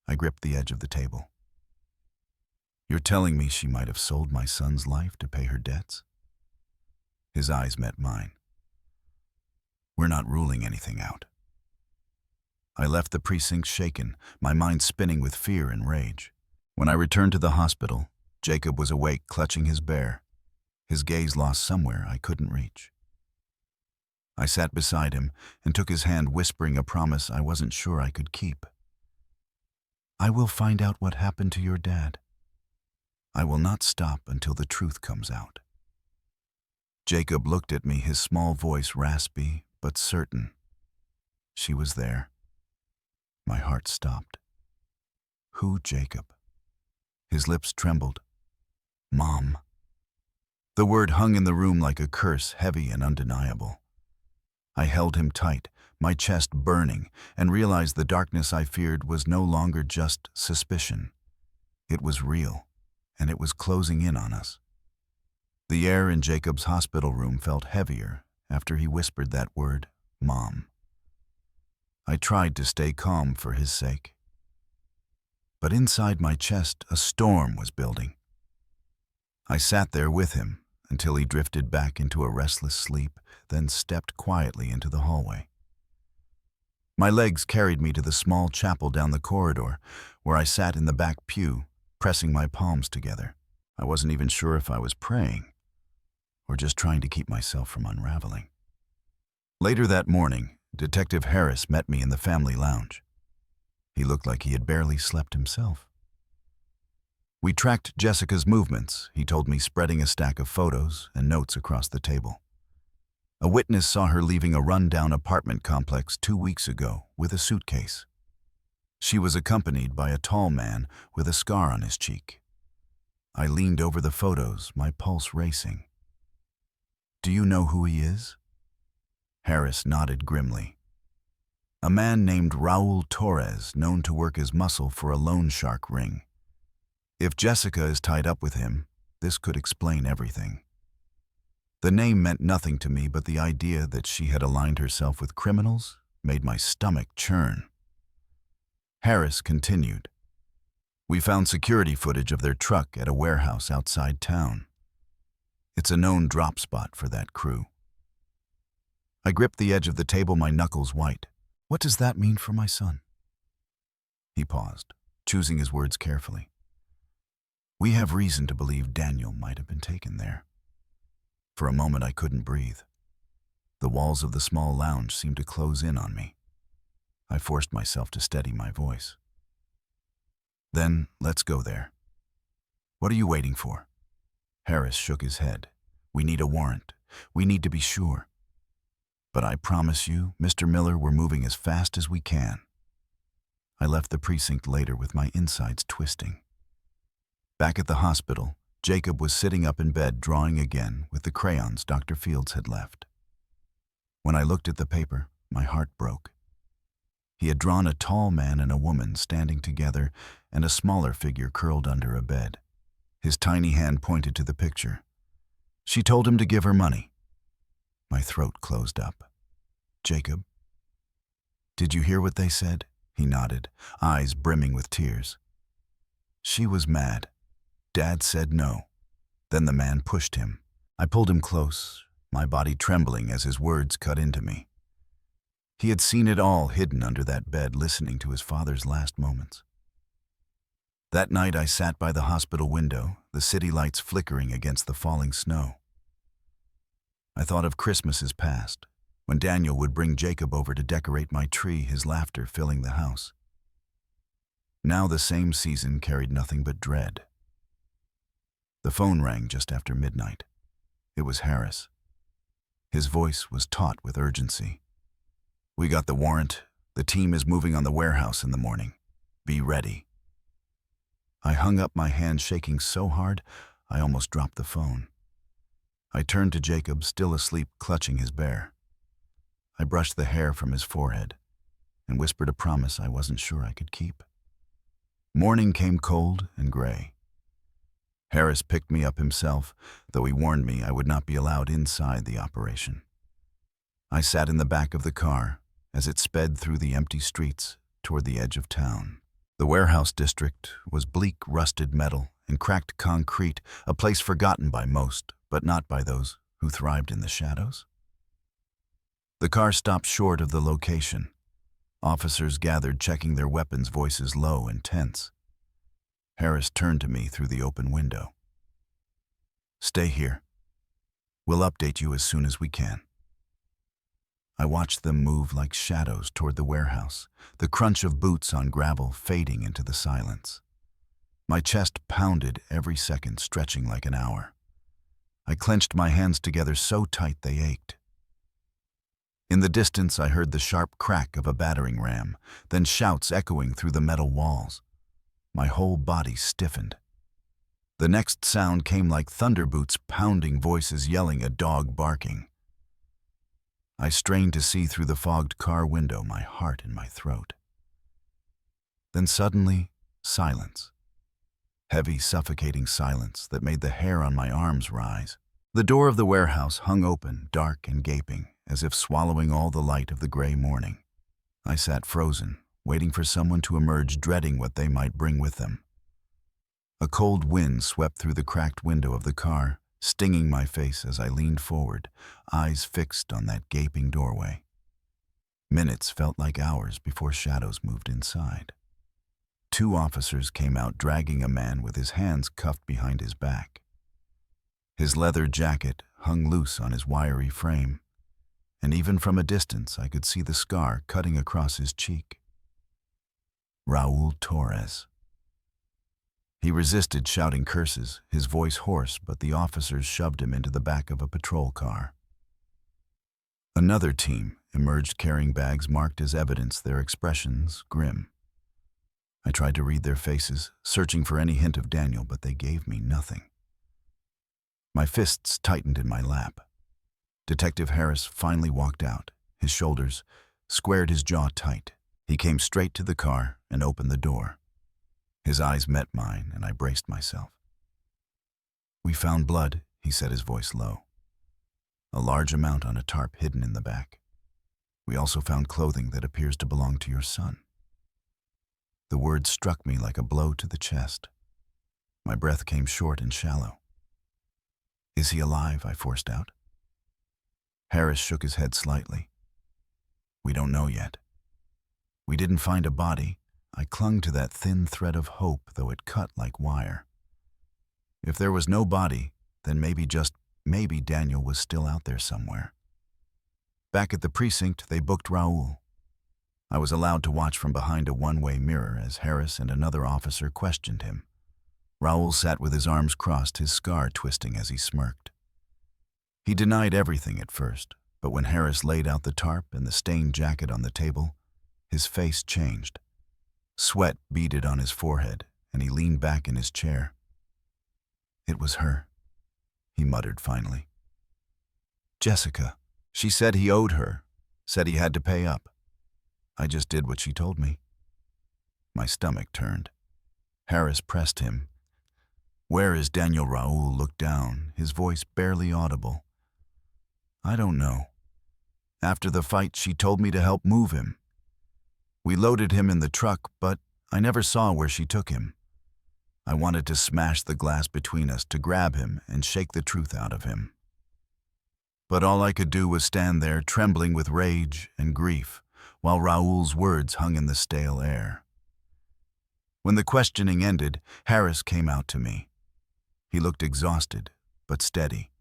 I gripped the edge of the table. You're telling me she might have sold my son's life to pay her debts? His eyes met mine. We're not ruling anything out. I left the precinct shaken, my mind spinning with fear and rage. When I returned to the hospital, Jacob was awake, clutching his bear, his gaze lost somewhere I couldn't reach. I sat beside him and took his hand, whispering a promise I wasn't sure I could keep. I will find out what happened to your dad. I will not stop until the truth comes out. Jacob looked at me, his small voice raspy but certain. She was there. My heart stopped. Who, Jacob? His lips trembled. Mom. The word hung in the room like a curse, heavy and undeniable. I held him tight, my chest burning, and realized the darkness I feared was no longer just suspicion. It was real, and it was closing in on us. The air in Jacob's hospital room felt heavier after he whispered that word, Mom. I tried to stay calm for his sake. But inside my chest, a storm was building. I sat there with him until he drifted back into a restless sleep, then stepped quietly into the hallway. My legs carried me to the small chapel down the corridor, where I sat in the back pew, pressing my palms together. I wasn't even sure if I was praying or just trying to keep myself from unraveling. Later that morning, Detective Harris met me in the family lounge. He looked like he had barely slept himself. We tracked Jessica's movements, he told me, spreading a stack of photos and notes across the table. A witness saw her leaving a rundown apartment complex 2 weeks ago with a suitcase. She was accompanied by a tall man with a scar on his cheek. I leaned over the photos, my pulse racing. Do you know who he is? Harris nodded grimly. A man named Raul Torres, known to work as muscle for a loan shark ring. If Jessica is tied up with him, this could explain everything. The name meant nothing to me, but the idea that she had aligned herself with criminals made my stomach churn. Harris continued. We found security footage of their truck at a warehouse outside town. It's a known drop spot for that crew. I gripped the edge of the table, my knuckles white. What does that mean for my son? He paused, choosing his words carefully. We have reason to believe Daniel might have been taken there. For a moment I couldn't breathe. The walls of the small lounge seemed to close in on me. I forced myself to steady my voice. Then let's go there. What are you waiting for? Harris shook his head. We need a warrant. We need to be sure. But I promise you, Mr. Miller, we're moving as fast as we can. I left the precinct later with my insides twisting. Back at the hospital, Jacob was sitting up in bed drawing again with the crayons Dr. Fields had left. When I looked at the paper, my heart broke. He had drawn a tall man and a woman standing together and a smaller figure curled under a bed. His tiny hand pointed to the picture. She told him to give her money. My throat closed up. Jacob? Did you hear what they said? He nodded, eyes brimming with tears. She was mad. Dad said no. Then the man pushed him. I pulled him close, my body trembling as his words cut into me. He had seen it all hidden under that bed, listening to his father's last moments. That night I sat by the hospital window, the city lights flickering against the falling snow. I thought of Christmases past, when Daniel would bring Jacob over to decorate my tree, his laughter filling the house. Now the same season carried nothing but dread. The phone rang just after midnight. It was Harris. His voice was taut with urgency. We got the warrant. The team is moving on the warehouse in the morning. Be ready. I hung up, my hand shaking so hard I almost dropped the phone. I turned to Jacob, still asleep, clutching his bear. I brushed the hair from his forehead and whispered a promise I wasn't sure I could keep. Morning came cold and gray. Harris picked me up himself, though he warned me I would not be allowed inside the operation. I sat in the back of the car as it sped through the empty streets toward the edge of town. The warehouse district was bleak, rusted metal and cracked concrete, a place forgotten by most, but not by those who thrived in the shadows. The car stopped short of the location. Officers gathered, checking their weapons, voices low and tense. Harris turned to me through the open window. Stay here. We'll update you as soon as we can. I watched them move like shadows toward the warehouse, the crunch of boots on gravel fading into the silence. My chest pounded every second, stretching like an hour. I clenched my hands together so tight they ached. In the distance, I heard the sharp crack of a battering ram, then shouts echoing through the metal walls. My whole body stiffened. The next sound came like thunderboots pounding, voices yelling, a dog barking. I strained to see through the fogged car window, my heart in my throat. Then suddenly, silence. Heavy, suffocating silence that made the hair on my arms rise. The door of the warehouse hung open, dark and gaping, as if swallowing all the light of the gray morning. I sat frozen, waiting for someone to emerge, dreading what they might bring with them. A cold wind swept through the cracked window of the car, stinging my face as I leaned forward, eyes fixed on that gaping doorway. Minutes felt like hours before shadows moved inside. 2 officers came out, dragging a man with his hands cuffed behind his back. His leather jacket hung loose on his wiry frame, and even from a distance I could see the scar cutting across his cheek. Raul Torres. He resisted, shouting curses, his voice hoarse, but the officers shoved him into the back of a patrol car. Another team emerged carrying bags marked as evidence, their expressions grim. I tried to read their faces, searching for any hint of Daniel, but they gave me nothing. My fists tightened in my lap. Detective Harris finally walked out, his shoulders squared, his jaw tight. He came straight to the car and opened the door. His eyes met mine, and I braced myself. "We found blood," he said, his voice low. "A large amount on a tarp hidden in the back. We also found clothing that appears to belong to your son." The words struck me like a blow to the chest. My breath came short and shallow. "Is he alive?" I forced out. Harris shook his head slightly. "We don't know yet. We didn't find a body." I clung to that thin thread of hope, though it cut like wire. If there was no body, then maybe, just maybe, Daniel was still out there somewhere. Back at the precinct, they booked Raul. I was allowed to watch from behind a one-way mirror as Harris and another officer questioned him. Raul sat with his arms crossed, his scar twisting as he smirked. He denied everything at first, but when Harris laid out the tarp and the stained jacket on the table, his face changed. Sweat beaded on his forehead, and he leaned back in his chair. "It was her," he muttered finally. "Jessica. She said he owed her, said he had to pay up. I just did what she told me." My stomach turned. Harris pressed him. "Where is Daniel?" Raul looked down, his voice barely audible. "I don't know. After the fight, she told me to help move him. We loaded him in the truck, but I never saw where she took him. I wanted to smash the glass between us, to grab him and shake the truth out of him. But all I could do was stand there, trembling with rage and grief, while Raul's words hung in the stale air. When the questioning ended, Harris came out to me. He looked exhausted, but steady.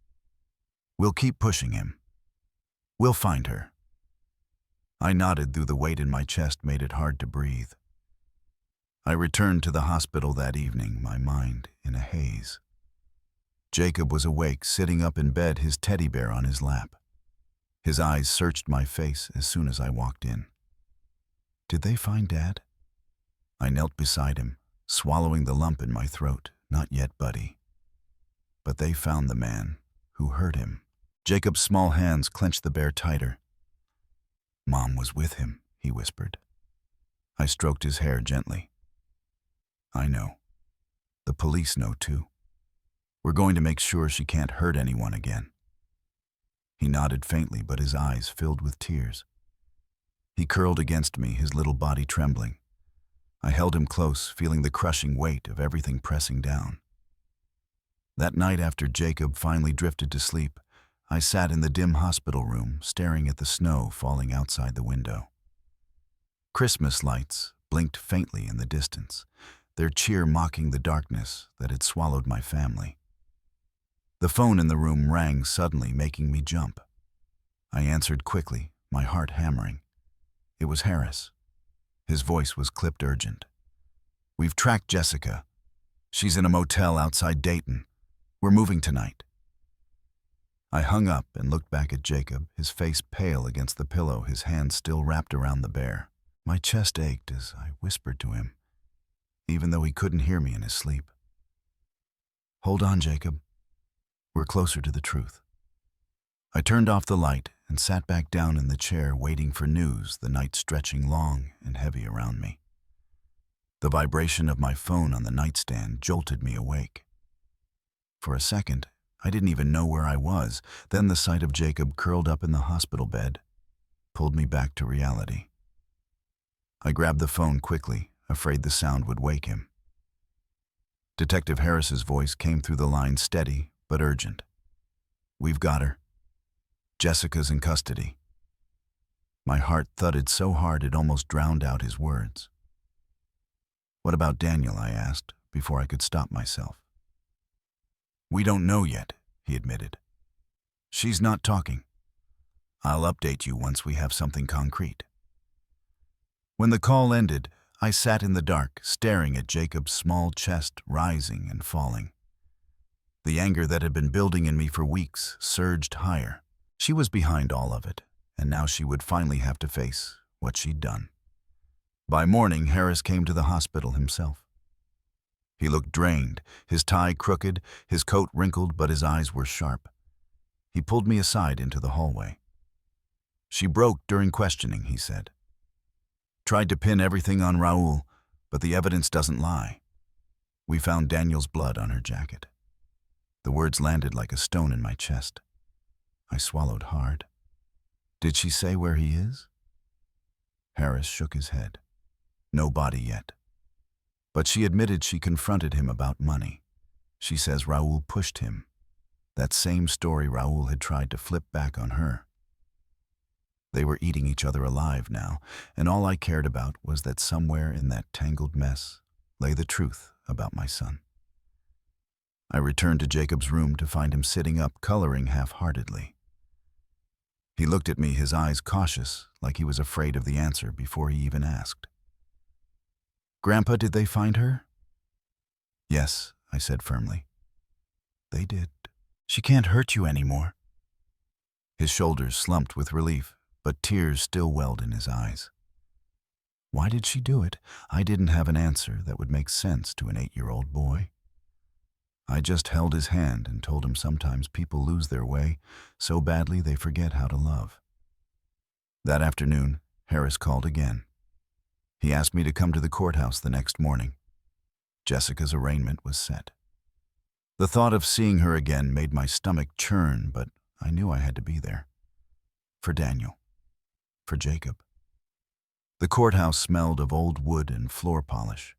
"We'll keep pushing him. We'll find her." I nodded, though the weight in my chest made it hard to breathe. I returned to the hospital that evening, my mind in a haze. Jacob was awake, sitting up in bed, his teddy bear on his lap. His eyes searched my face as soon as I walked in. "Did they find Dad?" I knelt beside him, swallowing the lump in my throat. "Not yet, buddy. But they found the man who hurt him." Jacob's small hands clenched the bear tighter. "Mom was with him," he whispered. I stroked his hair gently. "I know. The police know too. We're going to make sure she can't hurt anyone again." He nodded faintly, but his eyes filled with tears. He curled against me, his little body trembling. I held him close, feeling the crushing weight of everything pressing down. That night, after Jacob finally drifted to sleep, I sat in the dim hospital room, staring at the snow falling outside the window. Christmas lights blinked faintly in the distance, their cheer mocking the darkness that had swallowed my family. The phone in the room rang suddenly, making me jump. I answered quickly, my heart hammering. It was Harris. His voice was clipped urgent. "We've tracked Jessica. She's in a motel outside Dayton. We're moving tonight." I hung up and looked back at Jacob, his face pale against the pillow, his hands still wrapped around the bear. My chest ached as I whispered to him, even though he couldn't hear me in his sleep. "Hold on, Jacob. We're closer to the truth." I turned off the light and sat back down in the chair, waiting for news, the night stretching long and heavy around me. The vibration of my phone on the nightstand jolted me awake. For a second, I didn't even know where I was. Then the sight of Jacob curled up in the hospital bed pulled me back to reality. I grabbed the phone quickly, afraid the sound would wake him. Detective Harris's voice came through the line, steady but urgent. "We've got her. Jessica's in custody." My heart thudded so hard it almost drowned out his words. "What about Daniel?" I asked, before I could stop myself. "We don't know yet," he admitted. "She's not talking. I'll update you once we have something concrete." When the call ended, I sat in the dark, staring at Jacob's small chest rising and falling. The anger that had been building in me for weeks surged higher. She was behind all of it, and now she would finally have to face what she'd done. By morning, Harris came to the hospital himself. He looked drained, his tie crooked, his coat wrinkled, but his eyes were sharp. He pulled me aside into the hallway. "She broke during questioning," he said. "Tried to pin everything on Raul, but the evidence doesn't lie. We found Daniel's blood on her jacket." The words landed like a stone in my chest. I swallowed hard. "Did she say where he is?" Harris shook his head. "No body yet. But she admitted she confronted him about money. She says Raul pushed him. That same story Raul had tried to flip back on her." They were eating each other alive now, and all I cared about was that somewhere in that tangled mess lay the truth about my son. I returned to Jacob's room to find him sitting up, coloring half-heartedly. He looked at me, his eyes cautious, like he was afraid of the answer before he even asked. "Grandpa, did they find her?" "Yes," I said firmly. "They did. She can't hurt you anymore." His shoulders slumped with relief, but tears still welled in his eyes. Why did she do it? I didn't have an answer that would make sense to an 8-year-old boy. I just held his hand and told him sometimes people lose their way so badly they forget how to love. That afternoon, Harris called again. He asked me to come to the courthouse the next morning. Jessica's arraignment was set. The thought of seeing her again made my stomach churn, but I knew I had to be there. For Daniel. For Jacob. The courthouse smelled of old wood and floor polish.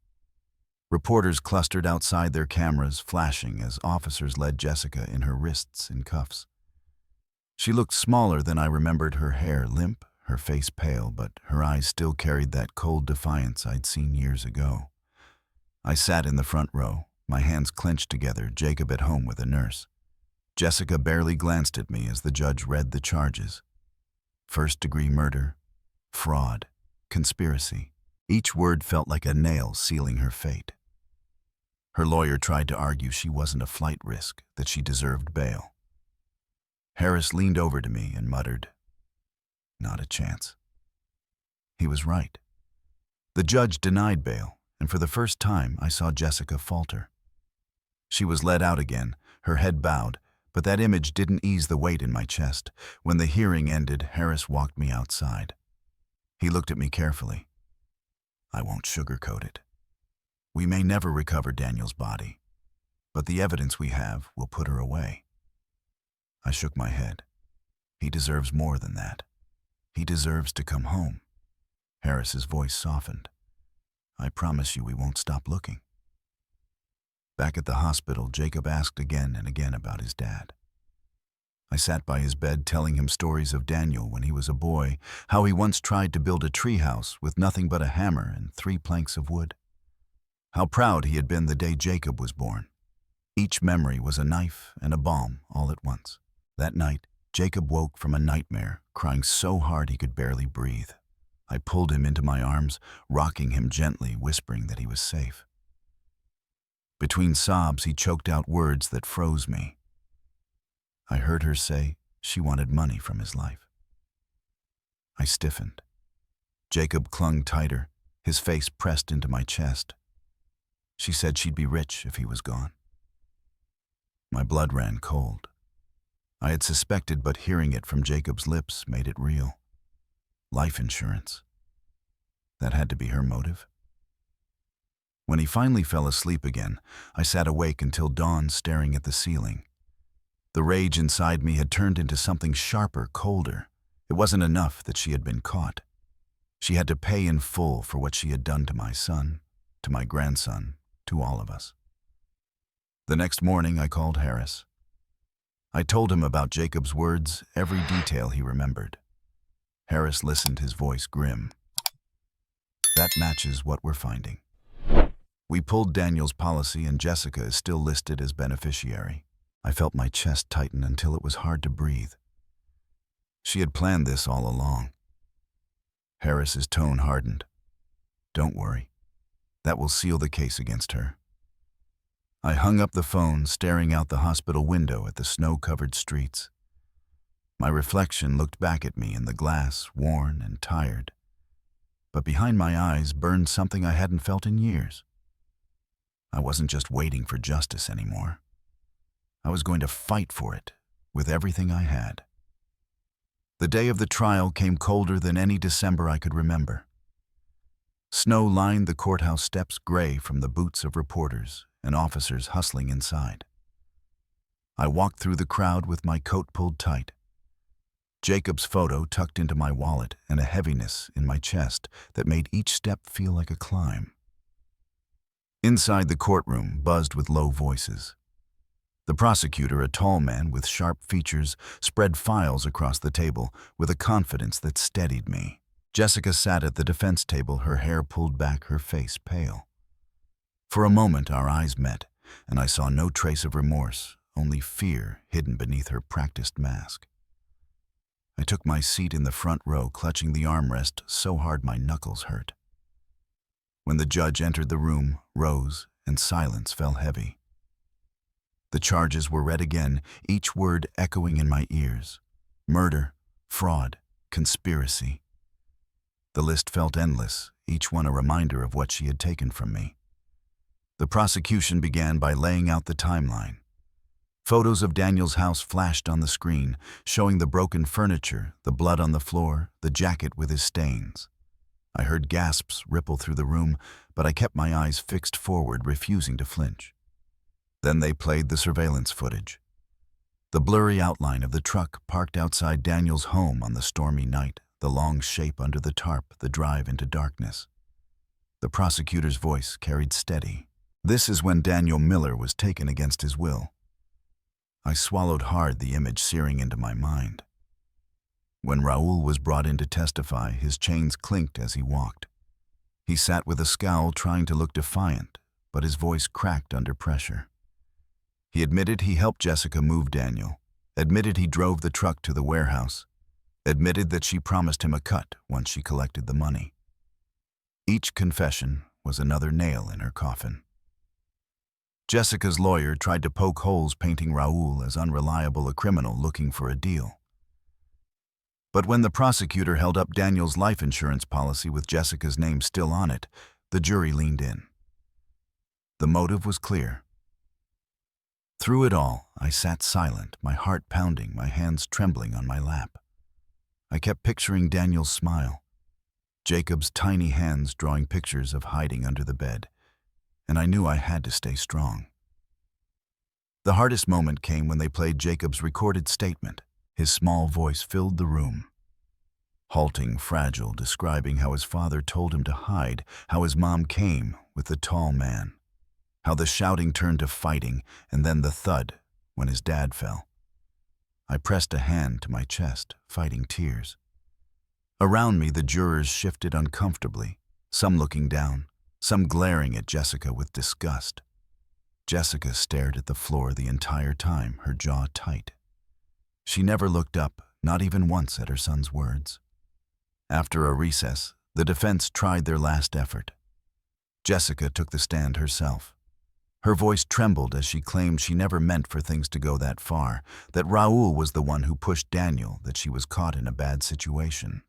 Reporters clustered outside, their cameras flashing as officers led Jessica in her wrists in cuffs. She looked smaller than I remembered, her hair limp, her face pale, but her eyes still carried that cold defiance I'd seen years ago. I sat in the front row, my hands clenched together, Jacob at home with a nurse. Jessica barely glanced at me as the judge read the charges. First-degree murder, fraud, conspiracy. Each word felt like a nail sealing her fate. Her lawyer tried to argue she wasn't a flight risk, that she deserved bail. Harris leaned over to me and muttered, "Not a chance." He was right. The judge denied bail, and for the first time I saw Jessica falter. She was led out again, her head bowed, but that image didn't ease the weight in my chest. When the hearing ended, Harris walked me outside. He looked at me carefully. "I won't sugarcoat it. We may never recover Daniel's body, but the evidence we have will put her away." I shook my head. "He deserves more than that. He deserves to come home." Harris's voice softened. "I promise you we won't stop looking." Back at the hospital, Jacob asked again and again about his dad. I sat by his bed telling him stories of Daniel when he was a boy, how he once tried to build a treehouse with nothing but a hammer and 3 planks of wood. How proud he had been the day Jacob was born. Each memory was a knife and a balm all at once. That night, Jacob woke from a nightmare, crying so hard he could barely breathe. I pulled him into my arms, rocking him gently, whispering that he was safe. Between sobs, he choked out words that froze me. I heard her say she wanted money from his life. I stiffened. Jacob clung tighter, his face pressed into my chest. She said she'd be rich if he was gone. My blood ran cold. I had suspected, but hearing it from Jacob's lips made it real. Life insurance. That had to be her motive. When he finally fell asleep again, I sat awake until dawn, staring at the ceiling. The rage inside me had turned into something sharper, colder. It wasn't enough that she had been caught. She had to pay in full for what she had done to my son, to my grandson, to all of us. The next morning, I called Harris. I told him about Jacob's words, every detail he remembered. Harris listened, his voice grim. That matches what we're finding. We pulled Daniel's policy and Jessica is still listed as beneficiary. I felt my chest tighten until it was hard to breathe. She had planned this all along. Harris's tone hardened. Don't worry. That will seal the case against her. I hung up the phone, staring out the hospital window at the snow-covered streets. My reflection looked back at me in the glass, worn and tired. But behind my eyes burned something I hadn't felt in years. I wasn't just waiting for justice anymore. I was going to fight for it with everything I had. The day of the trial came colder than any December I could remember. Snow lined the courthouse steps, gray from the boots of reporters and officers hustling inside. I walked through the crowd with my coat pulled tight. Jacob's photo tucked into my wallet and a heaviness in my chest that made each step feel like a climb. Inside the courtroom buzzed with low voices. The prosecutor, a tall man with sharp features, spread files across the table with a confidence that steadied me. Jessica sat at the defense table, her hair pulled back, her face pale. For a moment our eyes met, and I saw no trace of remorse, only fear hidden beneath her practiced mask. I took my seat in the front row, clutching the armrest so hard my knuckles hurt. When the judge entered the room, rose, and silence fell heavy. The charges were read again, each word echoing in my ears. Murder, fraud, conspiracy. The list felt endless, each one a reminder of what she had taken from me. The prosecution began by laying out the timeline. Photos of Daniel's house flashed on the screen, showing the broken furniture, the blood on the floor, the jacket with his stains. I heard gasps ripple through the room, but I kept my eyes fixed forward, refusing to flinch. Then they played the surveillance footage. The blurry outline of the truck parked outside Daniel's home on the stormy night, the long shape under the tarp, the drive into darkness. The prosecutor's voice carried steady. This is when Daniel Miller was taken against his will. I swallowed hard, the image searing into my mind. When Raul was brought in to testify, his chains clinked as he walked. He sat with a scowl, trying to look defiant, but his voice cracked under pressure. He admitted he helped Jessica move Daniel, admitted he drove the truck to the warehouse, admitted that she promised him a cut once she collected the money. Each confession was another nail in her coffin. Jessica's lawyer tried to poke holes, painting Raul as unreliable, a criminal looking for a deal. But when the prosecutor held up Daniel's life insurance policy with Jessica's name still on it, the jury leaned in. The motive was clear. Through it all, I sat silent, my heart pounding, my hands trembling on my lap. I kept picturing Daniel's smile, Jacob's tiny hands drawing pictures of hiding under the bed, and I knew I had to stay strong. The hardest moment came when they played Jacob's recorded statement. His small voice filled the room. Halting, fragile, describing how his father told him to hide, how his mom came with the tall man, how the shouting turned to fighting, and then the thud when his dad fell. I pressed a hand to my chest, fighting tears. Around me, the jurors shifted uncomfortably, some looking down, some glaring at Jessica with disgust. Jessica stared at the floor the entire time, her jaw tight. She never looked up, not even once at her son's words. After a recess, the defense tried their last effort. Jessica took the stand herself. Her voice trembled as she claimed she never meant for things to go that far, that Raul was the one who pushed Daniel, that she was caught in a bad situation.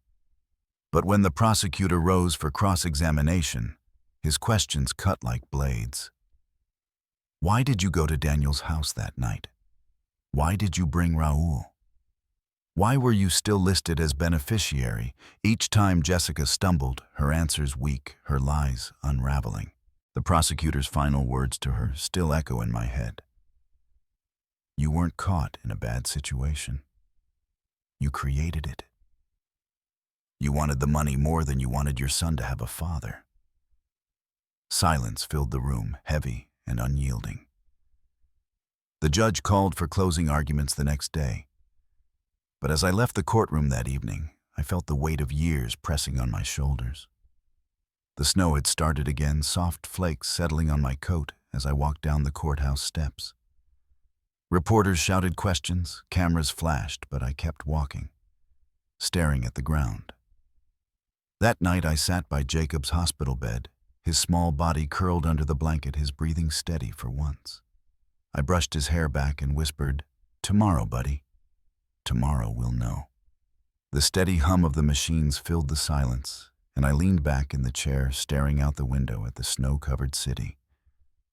But when the prosecutor rose for cross-examination, his questions cut like blades. Why did you go to Daniel's house that night? Why did you bring Raul? Why were you still listed as beneficiary? Each time Jessica stumbled, her answers weak, her lies unraveling. The prosecutor's final words to her still echo in my head. You weren't caught in a bad situation. You created it. You wanted the money more than you wanted your son to have a father. Silence filled the room, heavy and unyielding. The judge called for closing arguments the next day. But as I left the courtroom that evening, I felt the weight of years pressing on my shoulders. The snow had started again, soft flakes settling on my coat as I walked down the courthouse steps. Reporters shouted questions, cameras flashed, but I kept walking, staring at the ground. That night I sat by Jacob's hospital bed, his small body curled under the blanket, his breathing steady for once. I brushed his hair back and whispered, "Tomorrow, buddy. Tomorrow we'll know." The steady hum of the machines filled the silence, and I leaned back in the chair, staring out the window at the snow-covered city.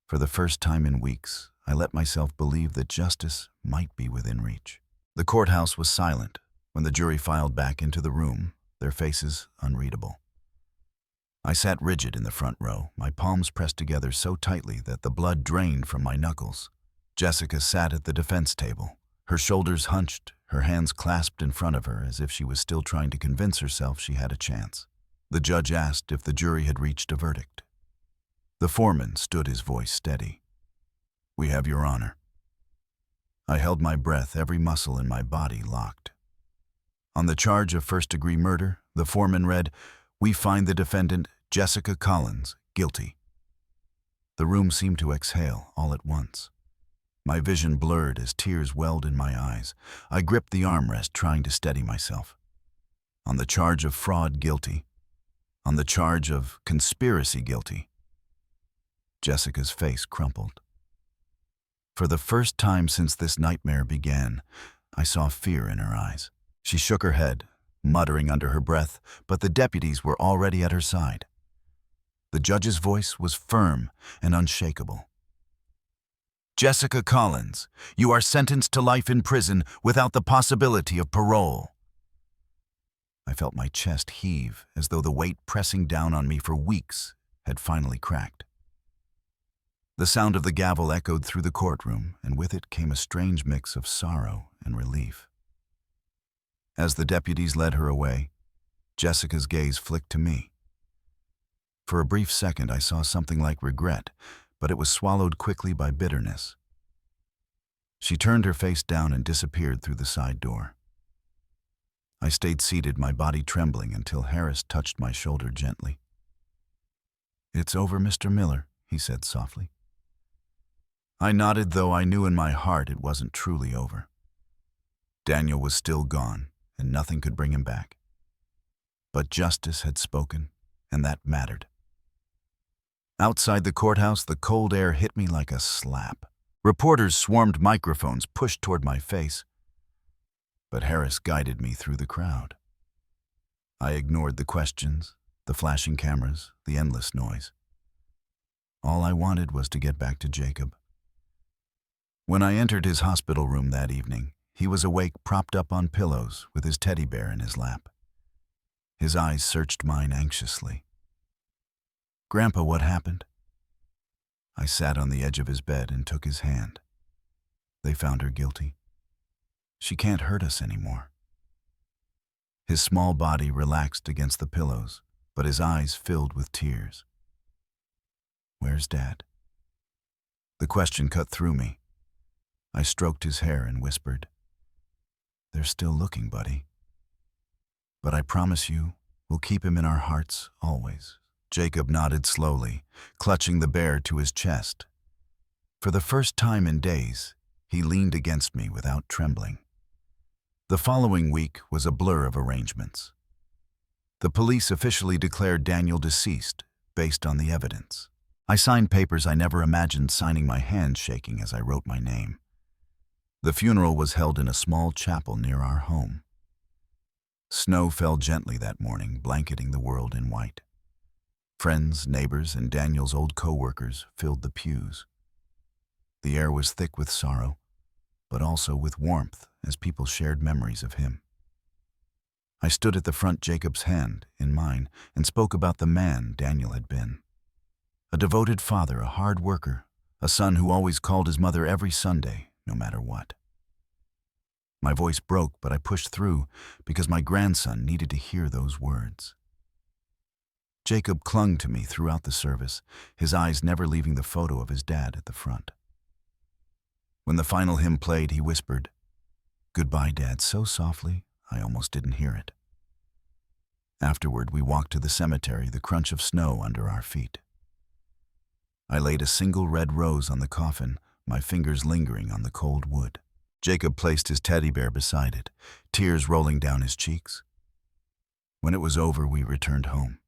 For the first time in weeks, I let myself believe that justice might be within reach. The courthouse was silent when the jury filed back into the room, their faces unreadable. I sat rigid in the front row, my palms pressed together so tightly that the blood drained from my knuckles. Jessica sat at the defense table, her shoulders hunched, her hands clasped in front of her as if she was still trying to convince herself she had a chance. The judge asked if the jury had reached a verdict. The foreman stood, his voice steady. "We have your honor." I held my breath, every muscle in my body locked. On the charge of first-degree murder, the foreman read, "We find the defendant, Jessica Collins, guilty." The room seemed to exhale all at once. My vision blurred as tears welled in my eyes. I gripped the armrest, trying to steady myself. On the charge of fraud, guilty. On the charge of conspiracy, guilty. Jessica's face crumpled. For the first time since this nightmare began, I saw fear in her eyes. She shook her head, muttering under her breath, but the deputies were already at her side. The judge's voice was firm and unshakable. "Jessica Collins, you are sentenced to life in prison without the possibility of parole." I felt my chest heave as though the weight pressing down on me for weeks had finally cracked. The sound of the gavel echoed through the courtroom, and with it came a strange mix of sorrow and relief. As the deputies led her away, Jessica's gaze flicked to me. For a brief second, I saw something like regret, but it was swallowed quickly by bitterness. She turned her face down and disappeared through the side door. I stayed seated, my body trembling, until Harris touched my shoulder gently. "It's over, Mr. Miller," he said softly. I nodded, though I knew in my heart it wasn't truly over. Daniel was still gone, and nothing could bring him back. But justice had spoken, and that mattered. Outside the courthouse, the cold air hit me like a slap. Reporters swarmed microphones pushed toward my face. But Harris guided me through the crowd. I ignored the questions, the flashing cameras, the endless noise. All I wanted was to get back to Jacob. When I entered his hospital room that evening, he was awake, propped up on pillows, with his teddy bear in his lap. His eyes searched mine anxiously. "Grandpa, what happened?" I sat on the edge of his bed and took his hand. "They found her guilty. She can't hurt us anymore." His small body relaxed against the pillows, but his eyes filled with tears. "Where's Dad?" The question cut through me. I stroked his hair and whispered, "They're still looking, buddy. But I promise you, we'll keep him in our hearts always." Jacob nodded slowly, clutching the bear to his chest. For the first time in days, he leaned against me without trembling. The following week was a blur of arrangements. The police officially declared Daniel deceased based on the evidence. I signed papers I never imagined signing, my hands shaking as I wrote my name. The funeral was held in a small chapel near our home. Snow fell gently that morning, blanketing the world in white. Friends, neighbors, and Daniel's old co-workers filled the pews. The air was thick with sorrow, but also with warmth as people shared memories of him. I stood at the front, Jacob's hand in mine, and spoke about the man Daniel had been. A devoted father, a hard worker, a son who always called his mother every Sunday, no matter what. My voice broke, but I pushed through because my grandson needed to hear those words. Jacob clung to me throughout the service, his eyes never leaving the photo of his dad at the front. When the final hymn played, he whispered, "Goodbye, Dad," so softly I almost didn't hear it. Afterward, we walked to the cemetery, the crunch of snow under our feet. I laid a single red rose on the coffin, my fingers lingering on the cold wood. Jacob placed his teddy bear beside it, tears rolling down his cheeks. When it was over, we returned home.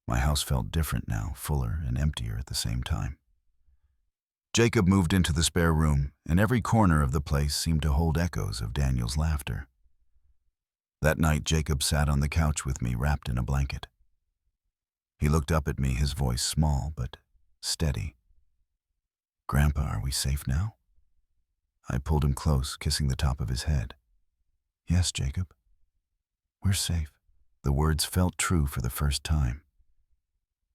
My house felt different now, fuller and emptier at the same time. Jacob moved into the spare room, and every corner of the place seemed to hold echoes of Daniel's laughter. That night, Jacob sat on the couch with me, wrapped in a blanket. He looked up at me, his voice small but steady. "Grandpa, are we safe now?" I pulled him close, kissing the top of his head. "Yes, Jacob, we're safe." The words felt true for the first time.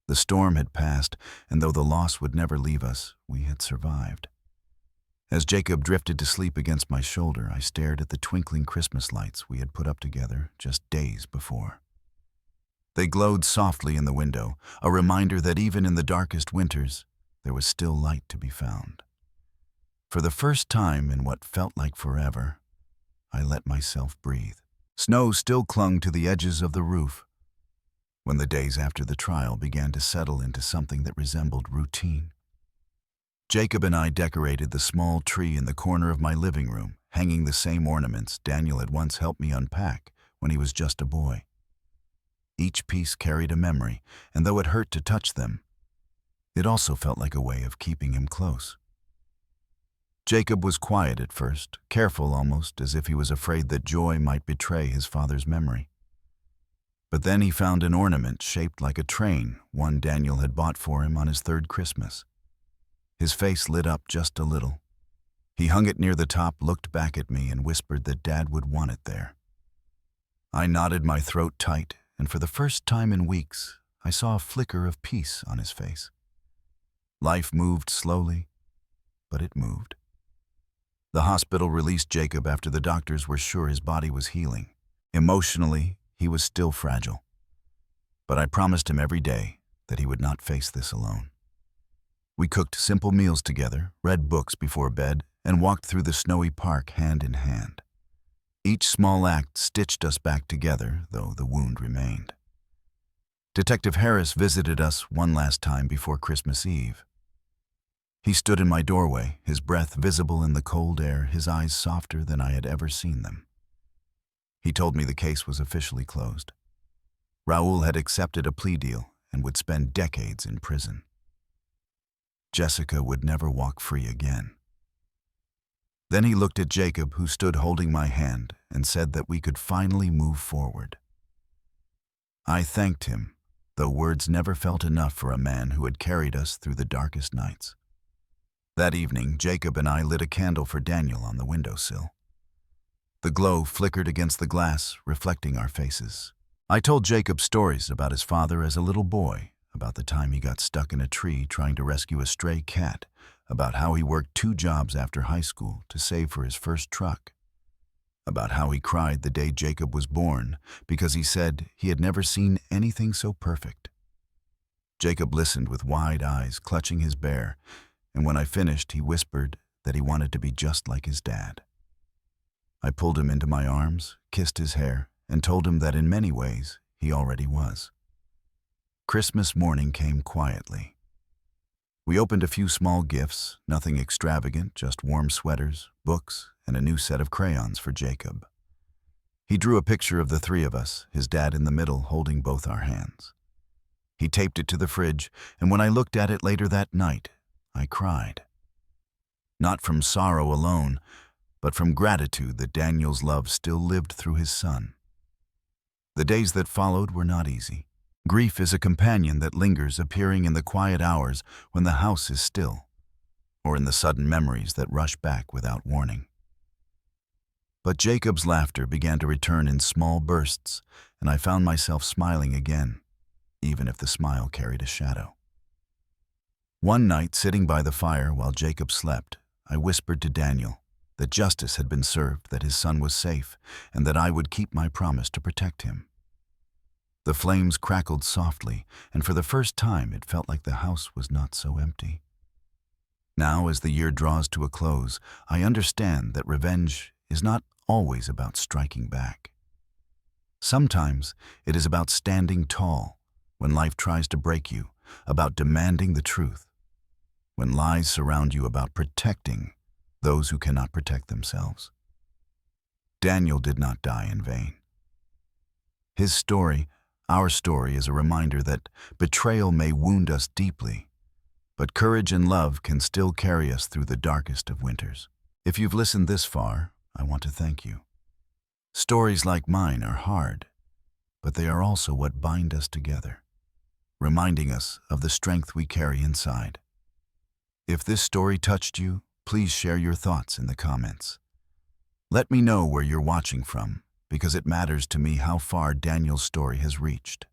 The storm had passed, and though the loss would never leave us, we had survived. As Jacob drifted to sleep against my shoulder, I stared at the twinkling Christmas lights we had put up together just days before. They glowed softly in the window, a reminder that even in the darkest winters, there was still light to be found. For the first time in what felt like forever, I let myself breathe. Snow still clung to the edges of the roof when the days after the trial began to settle into something that resembled routine. Jacob and I decorated the small tree in the corner of my living room, hanging the same ornaments Daniel had once helped me unpack when he was just a boy. Each piece carried a memory, and though it hurt to touch them, it also felt like a way of keeping him close. Jacob was quiet at first, careful almost, as if he was afraid that joy might betray his father's memory. But then he found an ornament shaped like a train, one Daniel had bought for him on his third Christmas. His face lit up just a little. He hung it near the top, looked back at me, and whispered that Dad would want it there. I nodded, my throat tight, and for the first time in weeks, I saw a flicker of peace on his face. Life moved slowly, but it moved. The hospital released Jacob after the doctors were sure his body was healing. Emotionally, he was still fragile. But I promised him every day that he would not face this alone. We cooked simple meals together, read books before bed, and walked through the snowy park hand in hand. Each small act stitched us back together, though the wound remained. Detective Harris visited us one last time before Christmas Eve. He stood in my doorway, his breath visible in the cold air, his eyes softer than I had ever seen them. He told me the case was officially closed. Raul had accepted a plea deal and would spend decades in prison. Jessica would never walk free again. Then he looked at Jacob, who stood holding my hand, and said that we could finally move forward. I thanked him, though words never felt enough for a man who had carried us through the darkest nights. That evening, Jacob and I lit a candle for Daniel on the windowsill. The glow flickered against the glass, reflecting our faces. I told Jacob stories about his father as a little boy, about the time he got stuck in a tree trying to rescue a stray cat, about how he worked 2 jobs after high school to save for his first truck, about how he cried the day Jacob was born because he said he had never seen anything so perfect. Jacob listened with wide eyes, clutching his bear, and when I finished, he whispered that he wanted to be just like his dad. I pulled him into my arms, kissed his hair, and told him that in many ways, he already was. Christmas morning came quietly. We opened a few small gifts, nothing extravagant, just warm sweaters, books, and a new set of crayons for Jacob. He drew a picture of the three of us, his dad in the middle, holding both our hands. He taped it to the fridge, and when I looked at it later that night, I cried. Not from sorrow alone, but from gratitude that Daniel's love still lived through his son. The days that followed were not easy. Grief is a companion that lingers, appearing in the quiet hours when the house is still, or in the sudden memories that rush back without warning. But Jacob's laughter began to return in small bursts, and I found myself smiling again, even if the smile carried a shadow. One night, sitting by the fire while Jacob slept, I whispered to Daniel that justice had been served, that his son was safe, and that I would keep my promise to protect him. The flames crackled softly, and for the first time it felt like the house was not so empty. Now, as the year draws to a close, I understand that revenge is not always about striking back. Sometimes it is about standing tall when life tries to break you, about demanding the truth, when lies surround you, about protecting those who cannot protect themselves. Daniel did not die in vain. His story, our story, is a reminder that betrayal may wound us deeply, but courage and love can still carry us through the darkest of winters. If you've listened this far, I want to thank you. Stories like mine are hard, but they are also what bind us together, reminding us of the strength we carry inside. If this story touched you, please share your thoughts in the comments. Let me know where you're watching from, because it matters to me how far Daniel's story has reached.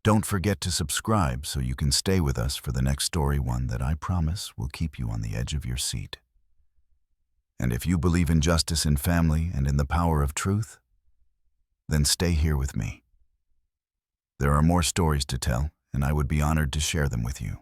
Don't forget to subscribe so you can stay with us for the next story, one that I promise will keep you on the edge of your seat. And if you believe in justice in family and in the power of truth, then stay here with me. There are more stories to tell, and I would be honored to share them with you.